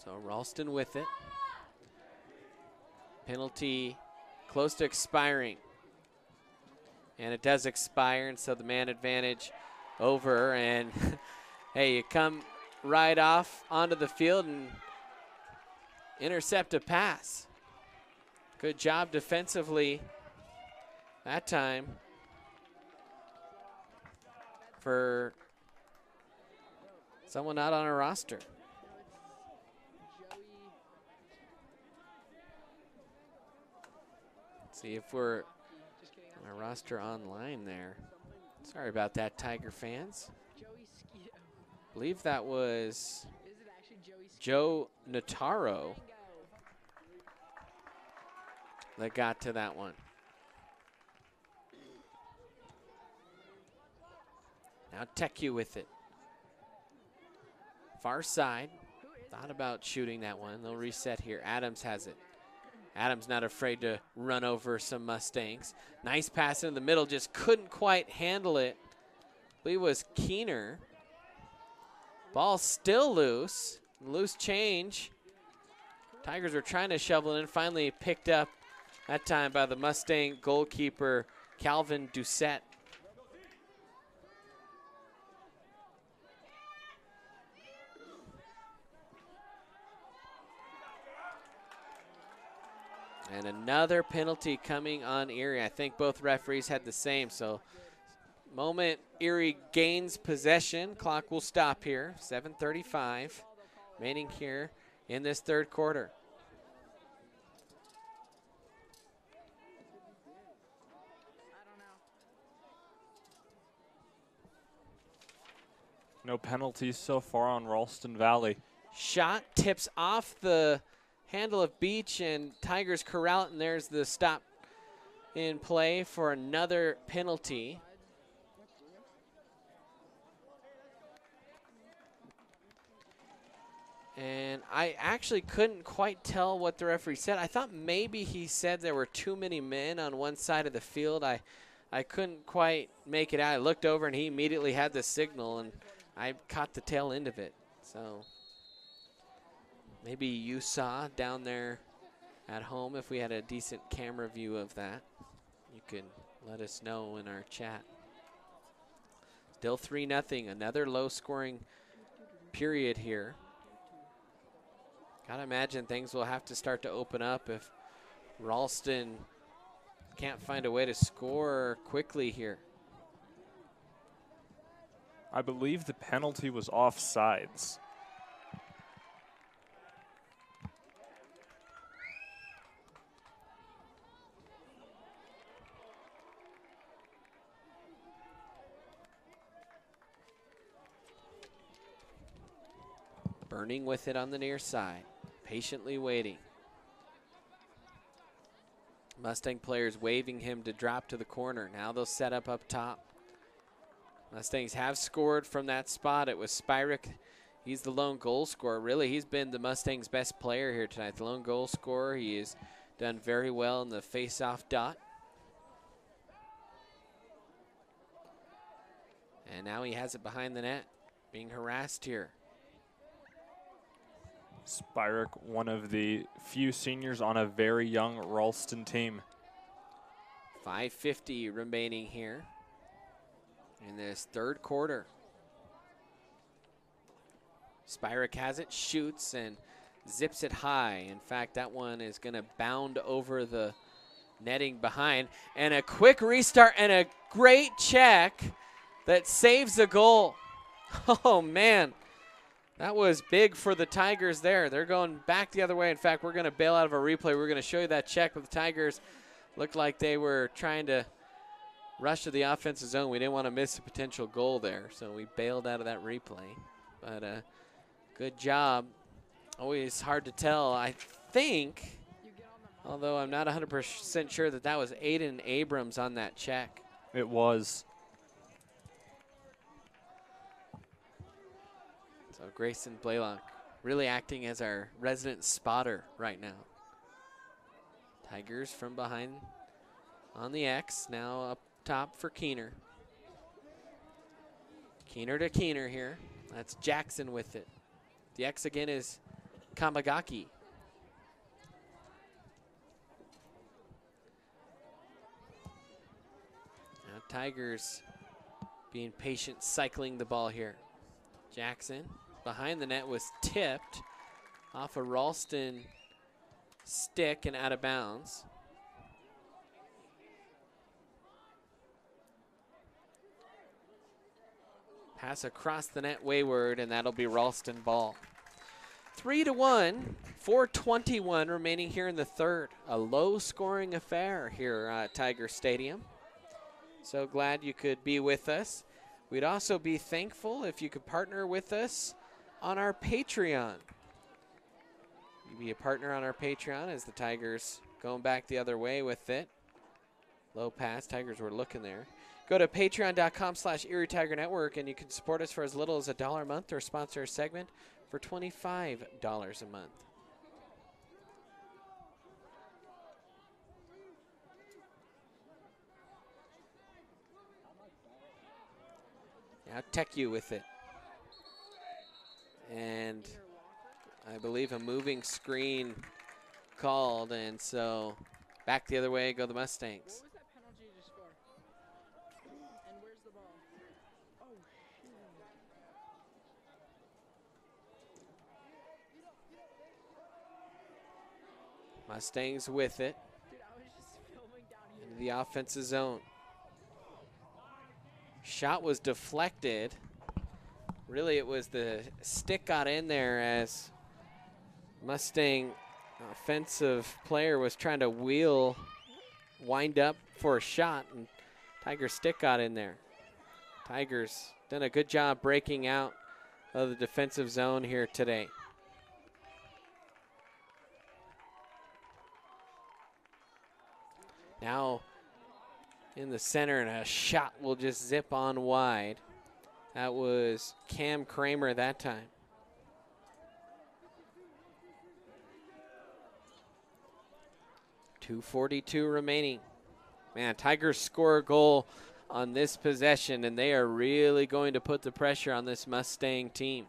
So Ralston with it. Penalty close to expiring. And it does expire, and so the man advantage over. And, hey, you come right off onto the field and intercept a pass. Good job defensively that time for someone not on our roster. Let's see if we're on our roster online there. Sorry about that, Tiger fans. I believe that was Joe Notaro that got to that one. Now Teku with it. Far side. Thought about shooting that one. They'll reset here. Adams has it. Adams not afraid to run over some Mustangs. Nice pass in the middle. Just couldn't quite handle it. I believe it was Keener. Ball still loose. Loose change. Tigers were trying to shovel it in. Finally picked up that time by the Mustang goalkeeper, Calvin Doucette. And another penalty coming on Erie. I think both referees had the same. So moment Erie gains possession, clock will stop here. 7:35 remaining here in this third quarter. No penalties so far on Ralston Valley. Shot tips off the handle of Beach, and Tigers corral it, and there's the stop in play for another penalty. And I actually couldn't quite tell what the referee said. I thought maybe he said there were too many men on one side of the field. I couldn't quite make it out. I looked over, and he immediately had the signal, and I caught the tail end of it. So maybe you saw down there at home if we had a decent camera view of that. you can let us know in our chat. Still 3-0, another low-scoring period here. Gotta imagine things will have to start to open up if Ralston can't find a way to score quickly here. I believe the penalty was offsides. Burning with it on the near side, patiently waiting. Mustang players waving him to drop to the corner. Now they'll set up top. Mustangs have scored from that spot. It was Spyrick. He's the lone goal scorer. Really, he's been the Mustangs' best player here tonight. The lone goal scorer. He has done very well in the face-off dot. And now he has it behind the net, being harassed here. Spyrick, one of the few seniors on a very young Ralston team. 5:50 remaining here in this third quarter. Spyrick has it, shoots, and zips it high. In fact, that one is going to bound over the netting behind. And a quick restart and a great check that saves the goal. Oh, man. That was big for the Tigers there. They're going back the other way. In fact, we're going to bail out of a replay. We're going to show you that check with the Tigers. Looked like they were trying to rush to the offensive zone. We didn't want to miss a potential goal there, so we bailed out of that replay. But good job. Always hard to tell. I think, although I'm not 100% sure, that was Aiden Abrams on that check. It was. So Grayson Blaylock really acting as our resident spotter right now. Tigers from behind on the X, now up top for Keener. Keener to Keener here. That's Jackson with it. The X again is Kamagaki. Now Tigers being patient, cycling the ball here. Jackson behind the net was tipped off a Ralston stick and out of bounds. Pass across the net wayward, and that'll be Ralston ball. 3-1, 4:21 remaining here in the third. A low-scoring affair here at Tiger Stadium. So glad you could be with us. We'd also be thankful if you could partner with us on our Patreon. You be a partner on our Patreon as the Tigers going back the other way with it. Low pass, Tigers were looking there. Go to patreon.com/Erie Tiger Network and you can support us for as little as $1 a month or sponsor a segment for $25 a month. Now Teku with it. And I believe a moving screen called, and so back the other way go the Mustangs. What was that penalty you just scored? And where's the ball? Oh, Mustangs with it. dude, I was just filming down here. Into the offensive zone. Shot was deflected. Really, it was the stick got in there as Mustang offensive player was trying to wind up for a shot, and Tiger's stick got in there. Tigers done a good job breaking out of the defensive zone here today. Now in the center, and a shot will just zip on wide. That was Cam Kramer that time. .242 remaining. Man, Tigers score a goal on this possession, and they are really going to put the pressure on this Mustang team.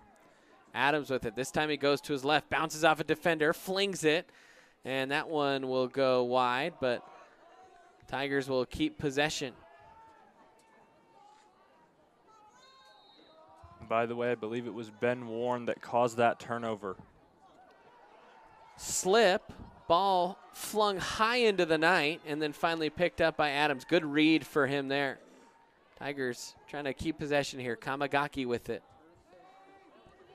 Adams with it. This time he goes to his left, bounces off a defender, flings it, and that one will go wide, but Tigers will keep possession. By the way, I believe it was Ben Warren that caused that turnover. Slip, ball flung high into the night, and then finally picked up by Adams. Good read for him there. Tigers trying to keep possession here. Kamagaki with it.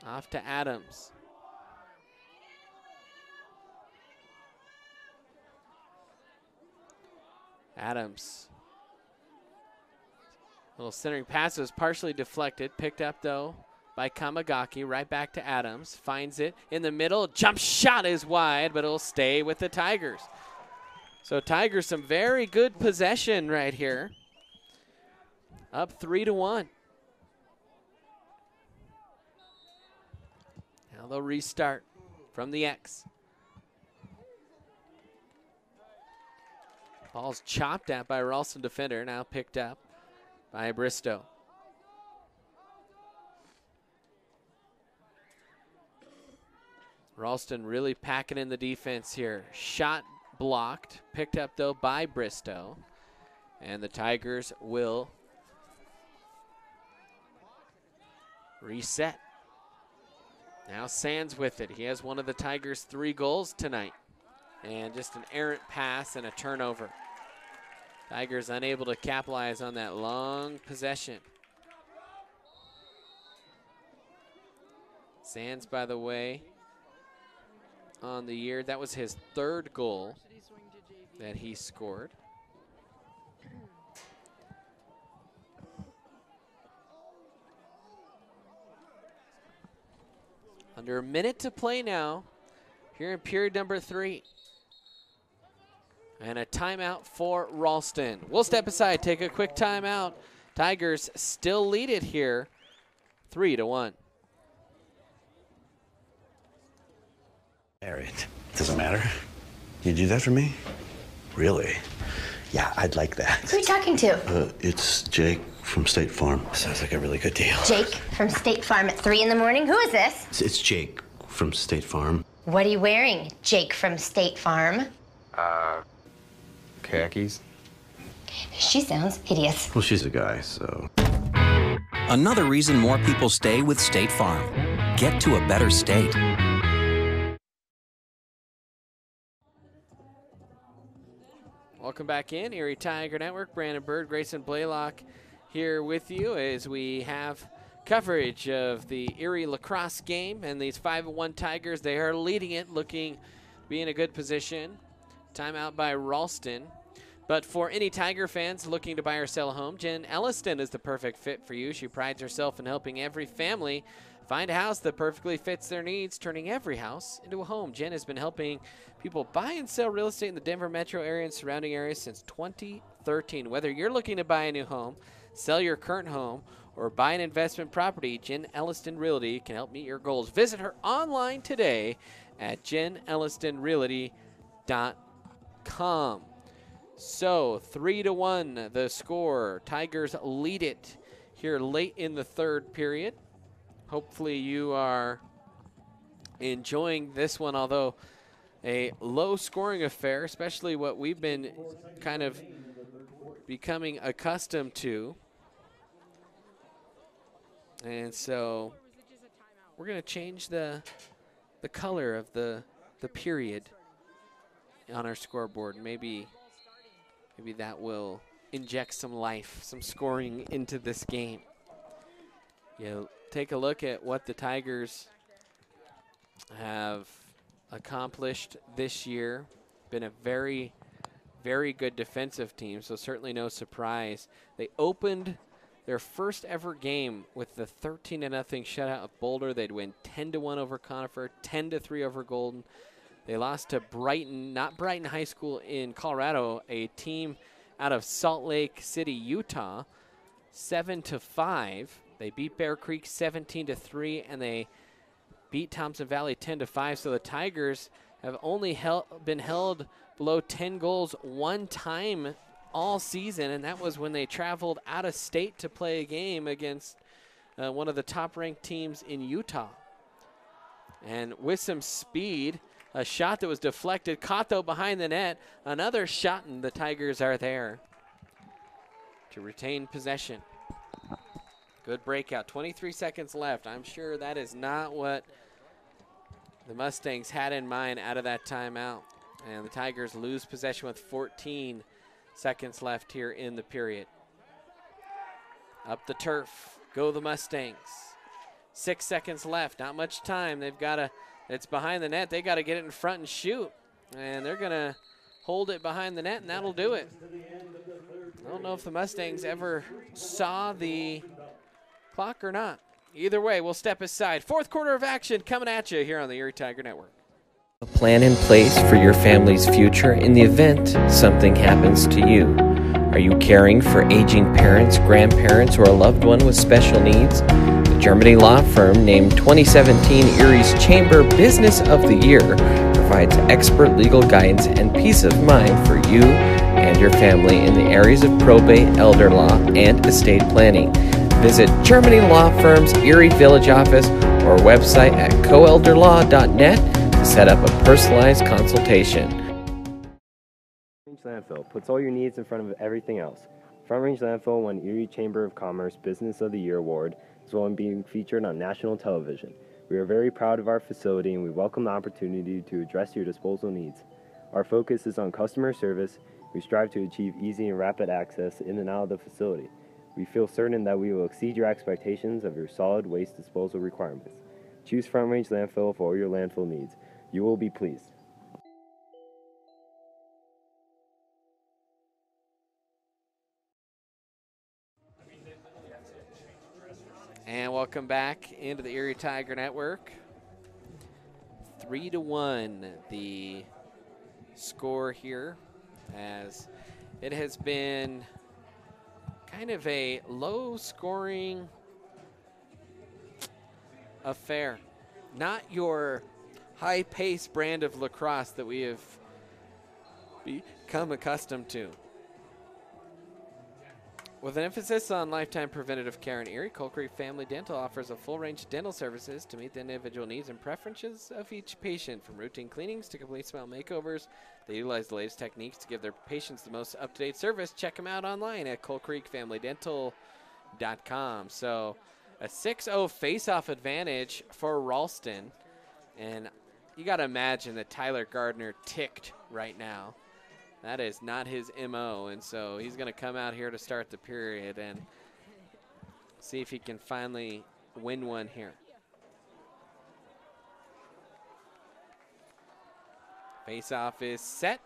Off to Adams. Adams. Little centering pass was partially deflected. Picked up, though, by Kamagaki. Right back to Adams. Finds it in the middle. Jump shot is wide, but it'll stay with the Tigers. So Tigers, some very good possession right here. Up 3-1. Now they'll restart from the X. Ball's chopped at by Ralston defender, now picked up by Bristow. Ralston really packing in the defense here. Shot blocked, picked up though by Bristow. And the Tigers will reset. Now Sands with it. He has one of the Tigers' 3 goals tonight. And just an errant pass and a turnover. Tigers unable to capitalize on that long possession. Sands, by the way, on the year, that was his 3rd goal that he scored. Under a minute to play now here in period number 3. And a timeout for Ralston. We'll step aside, take a quick timeout. Tigers still lead it here, 3-1. It doesn't matter. You do that for me? Really? Yeah, I'd like that. Who are you talking to? It's Jake from State Farm. Sounds like a really good deal. Jake from State Farm at 3 in the morning? Who is this? It's Jake from State Farm. What are you wearing, Jake from State Farm? Khakis. She sounds hideous. Well, she's a guy, so. Another reason more people stay with State Farm. Get to a better state. Welcome back in, Erie Tiger Network. Brandon Bird, Grayson Blaylock here with you as we have coverage of the Erie Lacrosse game. And these 5-1 Tigers, they are leading it, looking to be in a good position. Timeout by Ralston. But for any Tiger fans looking to buy or sell a home, Jen Elliston is the perfect fit for you. She prides herself in helping every family find a house that perfectly fits their needs, turning every house into a home. Jen has been helping people buy and sell real estate in the Denver metro area and surrounding areas since 2013. Whether you're looking to buy a new home, sell your current home, or buy an investment property, Jen Elliston Realty can help meet your goals. Visit her online today at jenellistonrealty.com. So 3-1 the score. Tigers lead it here late in the 3rd period. Hopefully you are enjoying this one, although a low scoring affair, especially what we've been kind of becoming accustomed to. And so we're going to change the color of the period on our scoreboard. Maybe that will inject some life, some scoring into this game. You take a look at what the Tigers have accomplished this year. Been a very, very good defensive team, so certainly no surprise. They opened their first ever game with the 13-0 shutout of Boulder. They'd win 10-1 over Conifer, 10-3 over Golden. They lost to Brighton, not Brighton High School in Colorado, a team out of Salt Lake City, Utah, 7-5. They beat Bear Creek 17-3, and they beat Thompson Valley 10-5. So the Tigers have only been held below 10 goals one time all season, and that was when they traveled out of state to play a game against one of the top-ranked teams in Utah. And with some speed, A shot that was deflected, caught though behind the net. Another shot, and the Tigers are there to retain possession. Good breakout, 23 seconds left. I'm sure that is not what the Mustangs had in mind out of that timeout. And the Tigers lose possession with 14 seconds left here in the period. Up the turf, go the Mustangs. 6 seconds left, not much time. They've got to, it's behind the net. They got to get it in front and shoot. And they're going to hold it behind the net, and that'll do it. I don't know if the Mustangs ever saw the clock or not. Either way, we'll step aside. Fourth quarter of action coming at you here on the Erie Tiger Network. A plan in place for your family's future in the event something happens to you. Are you caring for aging parents, grandparents, or a loved one with special needs? The Germany law firm named 2017 Erie's Chamber Business of the Year provides expert legal guidance and peace of mind for you and your family in the areas of probate, elder law, and estate planning. Visit Germany Law Firm's Erie Village office or website at coelderlaw.net to set up a personalized consultation. Landfill puts all your needs in front of everything else. Front Range Landfill won Erie Chamber of Commerce Business of the Year Award, as well as being featured on national television. We are very proud of our facility and we welcome the opportunity to address your disposal needs. Our focus is on customer service. We strive to achieve easy and rapid access in and out of the facility. We feel certain that we will exceed your expectations of your solid waste disposal requirements. Choose Front Range Landfill for all your landfill needs. You will be pleased. And welcome back into the Erie Tiger Network. 3-1 the score here, as it has been kind of a low-scoring affair. Not your high-paced brand of lacrosse that we have become accustomed to. With an emphasis on lifetime preventative care in Erie, Coal Creek Family Dental offers a full range of dental services to meet the individual needs and preferences of each patient. From routine cleanings to complete smile makeovers, they utilize the latest techniques to give their patients the most up-to-date service. Check them out online at coalcreekfamilydental.com. So a 6-0 face-off advantage for Ralston. And you got to imagine that Tyler Gardner ticked right now. That is not his MO, and so he's going to come out here to start the period and see if he can finally win one here. Face-off is set.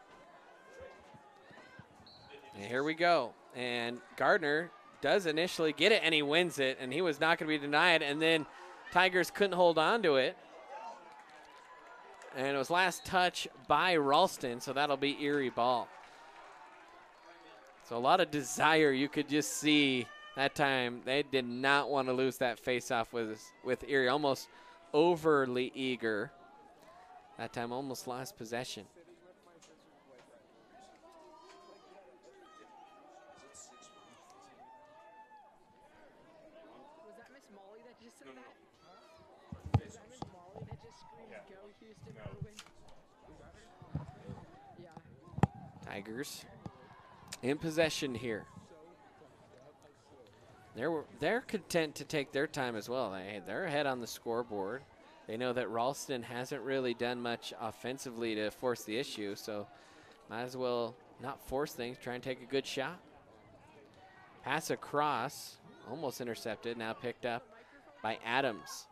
And here we go. And Gardner does initially get it, and he wins it, and he was not going to be denied, and then Tigers couldn't hold on to it. And it was last touch by Ralston, so that'll be Erie ball. So a lot of desire you could just see that time. They did not want to lose that face-off with Erie, almost overly eager. That time almost lost possession. Was that Miss Molly that just said that? Was that Miss Molly that just screamed, "Go Houston, Irwin"? Yeah. Tigers in possession here. They're content to take their time as well. They're ahead on the scoreboard. They know that Ralston hasn't really done much offensively to force the issue, so might as well not force things, try and take a good shot. Pass across, almost intercepted, now picked up by Adams.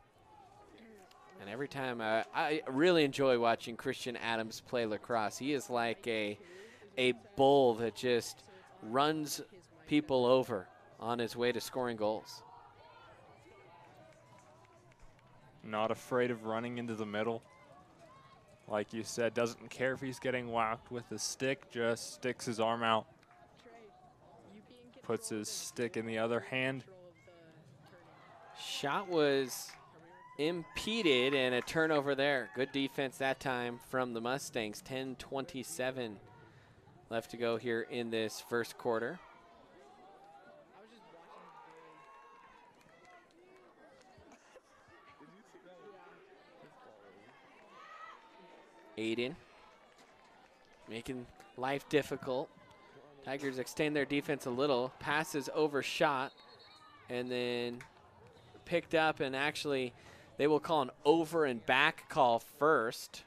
And every time, I really enjoy watching Christian Adams play lacrosse. He is like a bull that just runs people over on his way to scoring goals. Not afraid of running into the middle. Like you said, doesn't care if he's getting whacked with a stick, just sticks his arm out. Puts his stick in the other hand. Shot was impeded and a turnover there. Good defense that time from the Mustangs. 10:27 left to go here in this first quarter. Aiden making life difficult. Tigers extend their defense a little. Passes overshot and then picked up, and actually they will call an over and back call first.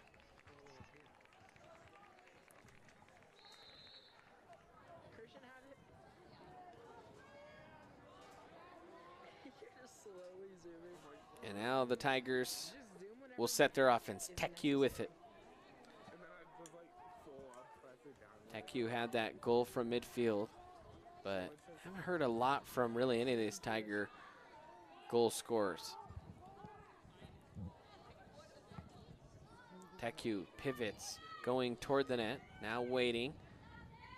And now the Tigers will set their offense. TechU with it. TechU had that goal from midfield, but haven't heard a lot from really any of these Tiger goal scorers. TechU pivots, going toward the net, now waiting.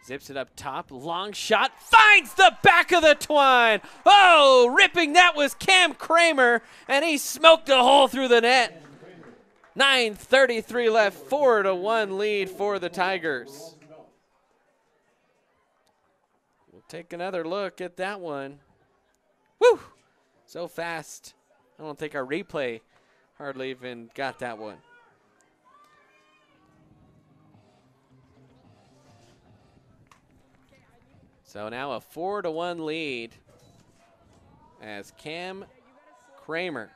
Zips it up top, long shot, finds the back of the twine. Oh, ripping that was Cam Kramer, and he smoked a hole through the net. 9:33 left, 4-1 lead for the Tigers. We'll take another look at that one. Woo! So fast. I don't think our replay hardly even got that one. So now a 4-1 lead as Cam Kramer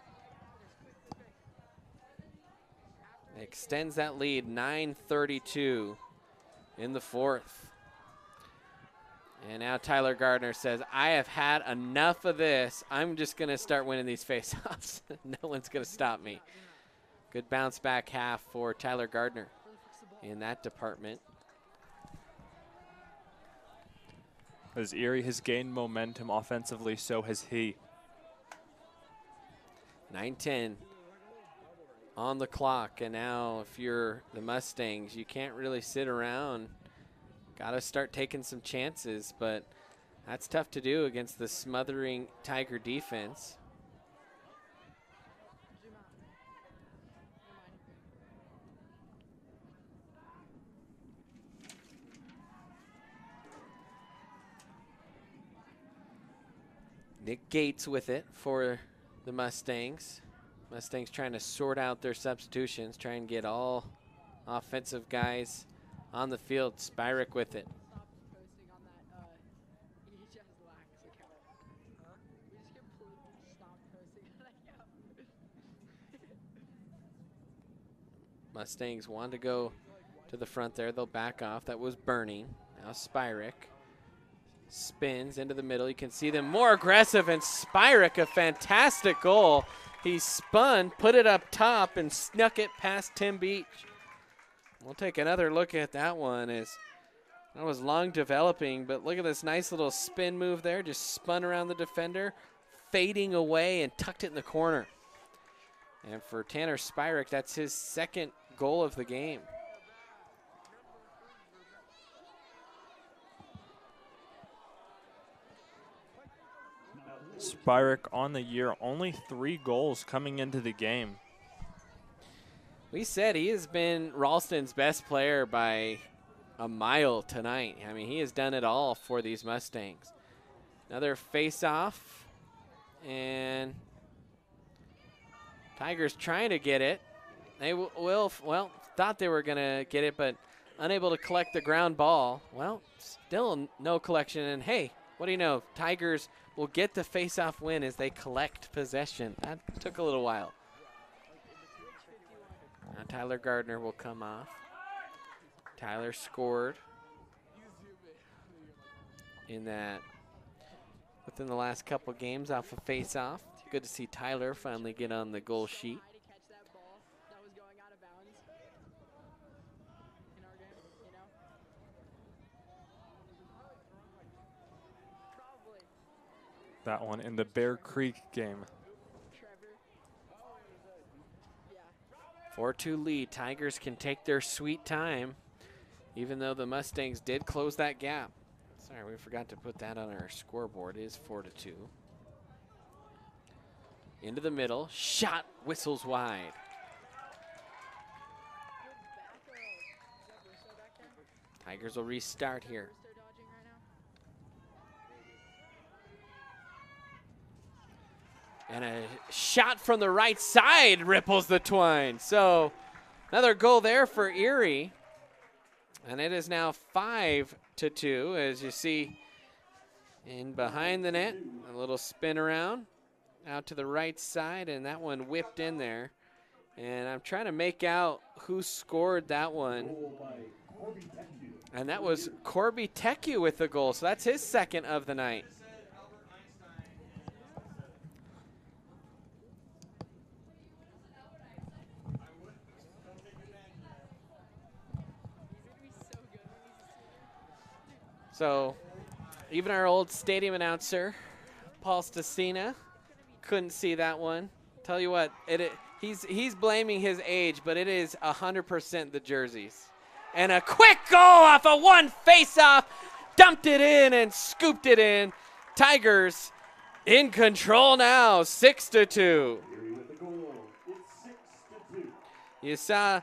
extends that lead. 9:32 in the fourth. And now Tyler Gardner says, I have had enough of this. I'm just going to start winning these faceoffs. No one's going to stop me. Good bounce back half for Tyler Gardner in that department. As Erie has gained momentum offensively, so has he. 9:10 on the clock, and now if you're the Mustangs, you can't really sit around. Got to start taking some chances, but that's tough to do against the smothering Tiger defense. Nick Gates with it for the Mustangs. Mustangs trying to sort out their substitutions, try and get all offensive guys on the field. Spyrick with it. Mustangs want to go to the front there. They'll back off. That was Burning. Now Spyrick spins into the middle. You can see them more aggressive, and Spyrick, a fantastic goal. He spun, put it up top, and snuck it past Tim Beach. We'll take another look at that one. As that was long developing, but look at this nice little spin move there. Just spun around the defender, fading away, and tucked it in the corner. And for Tanner Spyrick, that's his second goal of the game. Spyrick on the year, only 3 goals coming into the game. We said he has been Ralston's best player by a mile tonight. I mean, he has done it all for these Mustangs. Another face-off, and Tigers trying to get it. They well, thought they were going to get it, but unable to collect the ground ball. Well, still no collection, and hey, what do you know? Tigers will get the face-off win as they collect possession. That took a little while. Now Tyler Gardner will come off. Tyler scored in that within the last couple games off a face-off. Good to see Tyler finally get on the goal sheet. That one in the Bear Creek game. 4-2 lead. Tigers can take their sweet time, even though the Mustangs did close that gap. Sorry, we forgot to put that on our scoreboard. It is 4-2. Into the middle. Shot whistles wide. Tigers will restart here. And a shot from the right side ripples the twine. So Another goal there for Erie. And it is now 5-2, as you see in behind the net. A little spin around out to the right side, and that one whipped in there. And I'm trying to make out who scored that one. And that was Corby Teku with the goal, so that's his second of the night. So even our old stadium announcer, Paul Stasina, couldn't see that one. Tell you what, he's blaming his age, but it is 100% the jerseys. And a quick goal off of one face-off, dumped it in and scooped it in. Tigers in control now, 6-2. You saw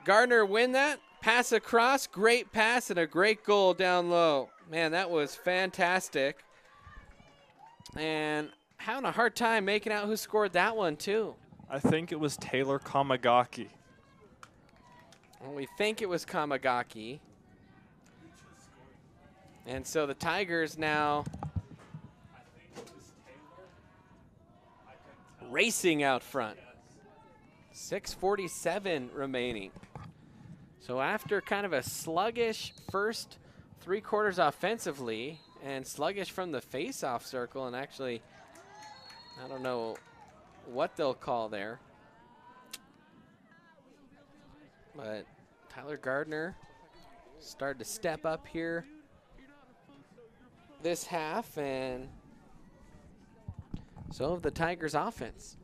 Gardner win that. Pass across, great pass, and a great goal down low. Man, that was fantastic. And having a hard time making out who scored that one, too. I think it was Taylor Kamagaki. Well, we think it was Kamagaki. And so the Tigers now racing out front. 6:47 remaining. So after kind of a sluggish first 3 quarters offensively and sluggish from the face-off circle, and actually, I don't know what they'll call there. But Tyler Gardner started to step up here this half, and so have the Tigers offense.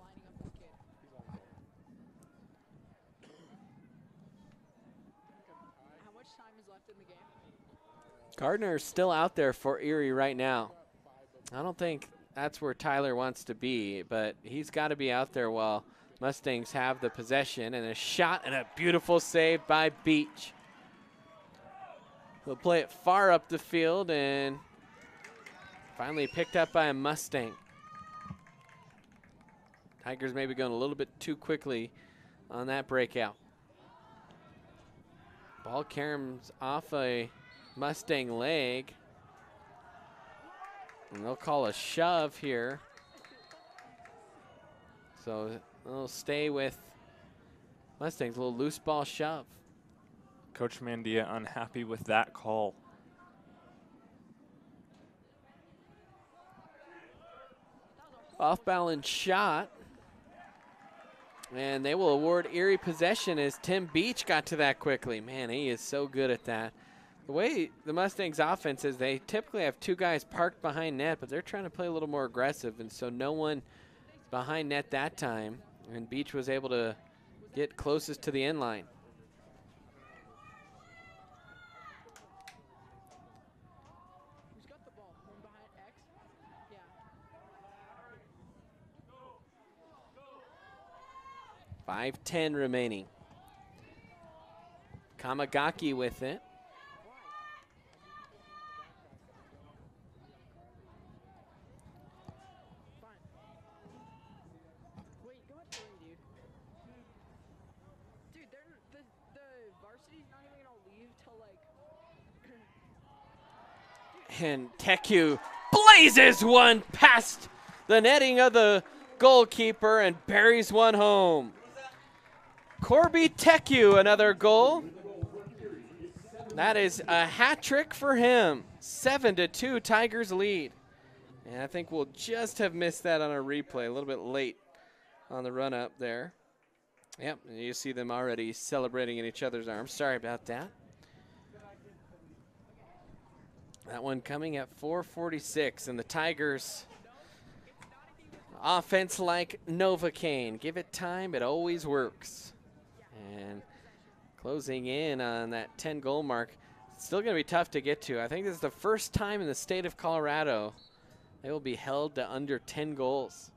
Gardner's still out there for Erie right now. I don't think that's where Tyler wants to be, but he's got to be out there while Mustangs have the possession, and a shot and a beautiful save by Beach. He'll play it far up the field and finally picked up by a Mustang. Tigers maybe going a little bit too quickly on that breakout. Ball caroms off a Mustang leg. And they'll call a shove here. So they'll stay with Mustangs, a little loose ball shove. Coach Mandia unhappy with that call. Off balance shot. And they will award Erie possession as Tim Beach got to that quickly. Man, he is so good at that. The way the Mustangs offense is, they typically have 2 guys parked behind net, but they're trying to play a little more aggressive, and so no one behind net that time, and Beach was able to get closest to the end line. Who's got the ball? One behind X? Yeah. 5:10 remaining. Kamagaki with it. And Teku blazes one past the netting of the goalkeeper and buries one home. Corby Teku, another goal. That is a hat trick for him. 7-2 Tigers lead. And I think we'll just have missed that on a replay, a little bit late on the run up there. Yep, and you see them already celebrating in each other's arms. Sorry about that. That one coming at 4:46, and the Tigers offense like Novocaine. Give it time, it always works. And closing in on that 10-goal mark. It's still going to be tough to get to. I think this is the first time in the state of Colorado they will be held to under 10 goals.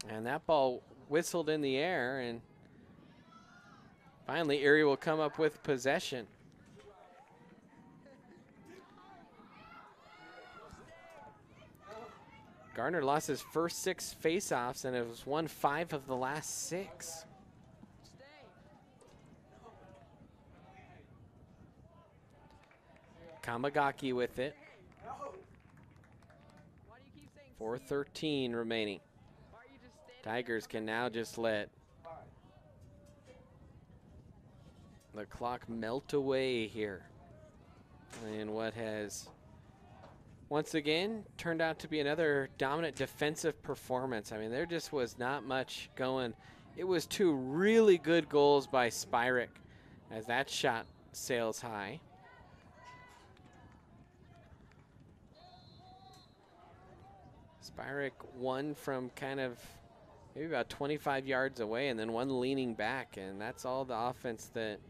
And that ball whistled in the air, and finally Erie will come up with possession. Gardner lost his first 6 faceoffs and has won 5 of the last 6. Kamagaki with it. 4:13 remaining. Tigers can now just let the clock melt away here in what has once again turned out to be another dominant defensive performance. I mean, there just was not much going. It was 2 really good goals by Spyrick as that shot sails high. Spyrick one from kind of maybe about 25 yards away and then one leaning back, and that's all the offense that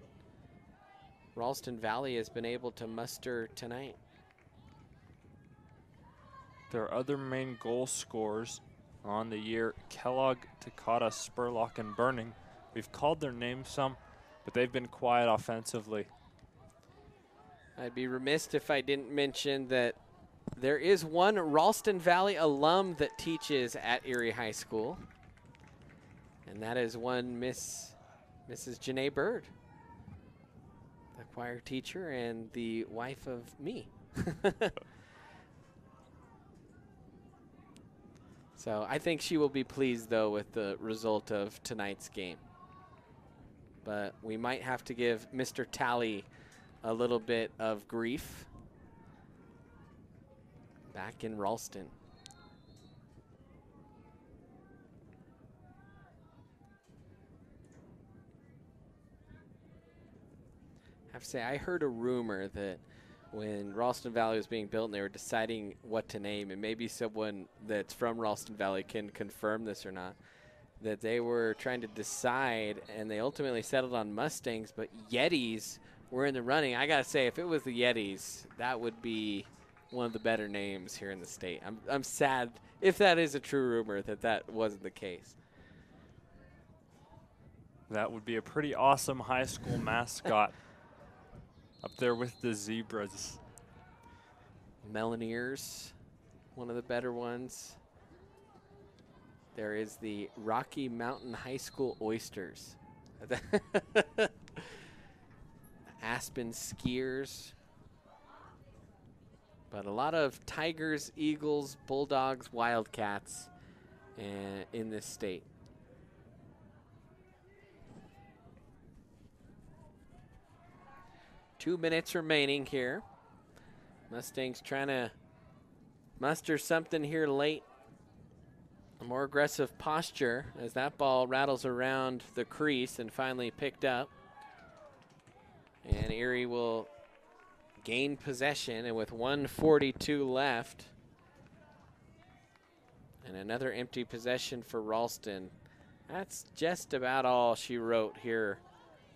Ralston Valley has been able to muster tonight. Their other main goal scorers on the year, Kellogg, Takata, Spurlock, and Burning. We've called their names some, but they've been quiet offensively. I'd be remiss if I didn't mention that there is one Ralston Valley alum that teaches at Erie High School, and that is one Mrs. Janae Bird, the choir teacher and the wife of me. So I think she will be pleased, though, with the result of tonight's game. But we might have to give Mr. Talley a little bit of grief back in Ralston. I have to say, I heard a rumor that when Ralston Valley was being built and they were deciding what to name, and maybe someone that's from Ralston Valley can confirm this or not, that they were trying to decide and they ultimately settled on Mustangs, but Yetis were in the running. I gotta say, if it was the Yetis, that would be one of the better names here in the state. I'm sad if that is a true rumor that wasn't the case. That would be a pretty awesome high school mascot. Up there with the zebras. Melineers, one of the better ones. There is the Rocky Mountain High School Oysters. Aspen Skiers. But a lot of Tigers, Eagles, Bulldogs, Wildcats in this state. Two minutes remaining here. Mustangs trying to muster something here late. A more aggressive posture as that ball rattles around the crease and finally picked up. And Erie will gain possession, and with 1:42 left and another empty possession for Ralston, that's just about all she wrote here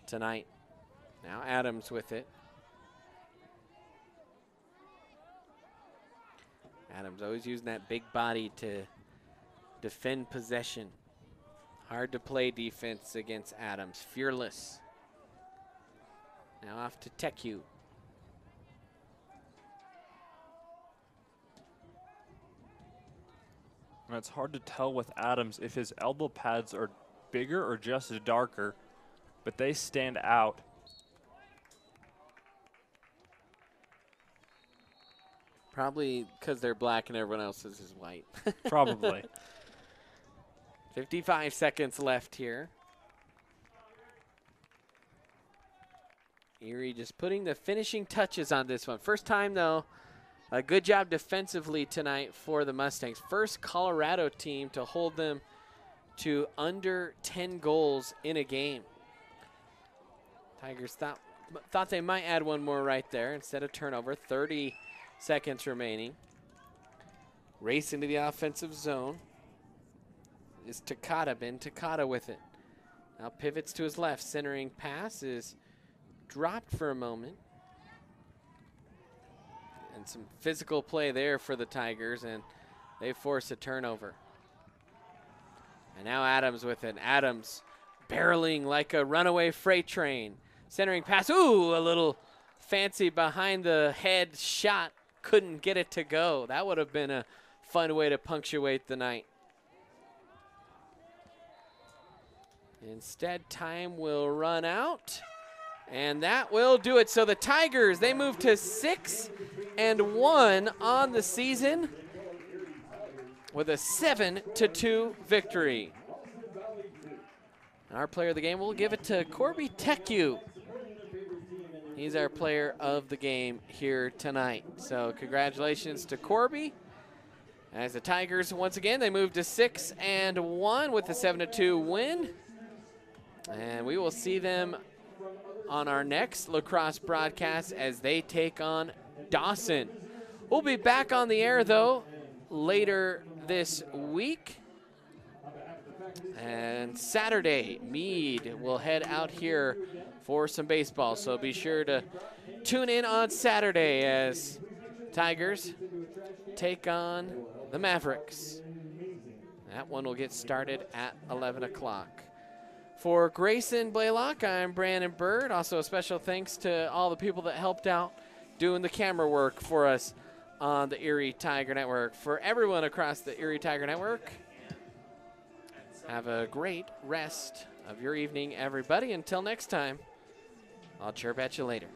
tonight. Now Adams with it. Adams always using that big body to defend possession. Hard to play defense against Adams. Fearless. Now off to Teku. And it's hard to tell with Adams if his elbow pads are bigger or just darker, but they stand out. Probably because they're black and everyone else's is white. Probably. 55 seconds left here. Erie just putting the finishing touches on this one. First time, though, a good job defensively tonight for the Mustangs. First Colorado team to hold them to under 10 goals in a game. Tigers thought they might add one more right there instead of turnover. 30 seconds remaining. Race into the offensive zone is Takata. Ben Takata with it. Now pivots to his left. Centering pass is dropped for a moment. And some physical play there for the Tigers, and they force a turnover. And now Adams with it. Adams barreling like a runaway freight train. Centering pass. Ooh, a little fancy behind the head shot. Couldn't get it to go. That would have been a fun way to punctuate the night. Instead, time will run out, and that will do it. So the Tigers, they move to 6-1 on the season with a 7-2 victory. Our player of the game, we'll give it to Corby Teku. He's our player of the game here tonight. So congratulations to Corby. As the Tigers, once again, they move to 6-1 with a 7-2 win. And we will see them on our next lacrosse broadcast as they take on Dawson. We'll be back on the air, though, later this week. And Saturday, Meade will head out here for some baseball. So be sure to tune in on Saturday as Tigers take on the Mavericks. That one will get started at 11 o'clock. For Grayson Blaylock, I'm Brandon Bird. Also a special thanks to all the people that helped out doing the camera work for us on the Erie Tiger Network. For everyone across the Erie Tiger Network, have a great rest of your evening, everybody. Until next time, I'll chirp at you later.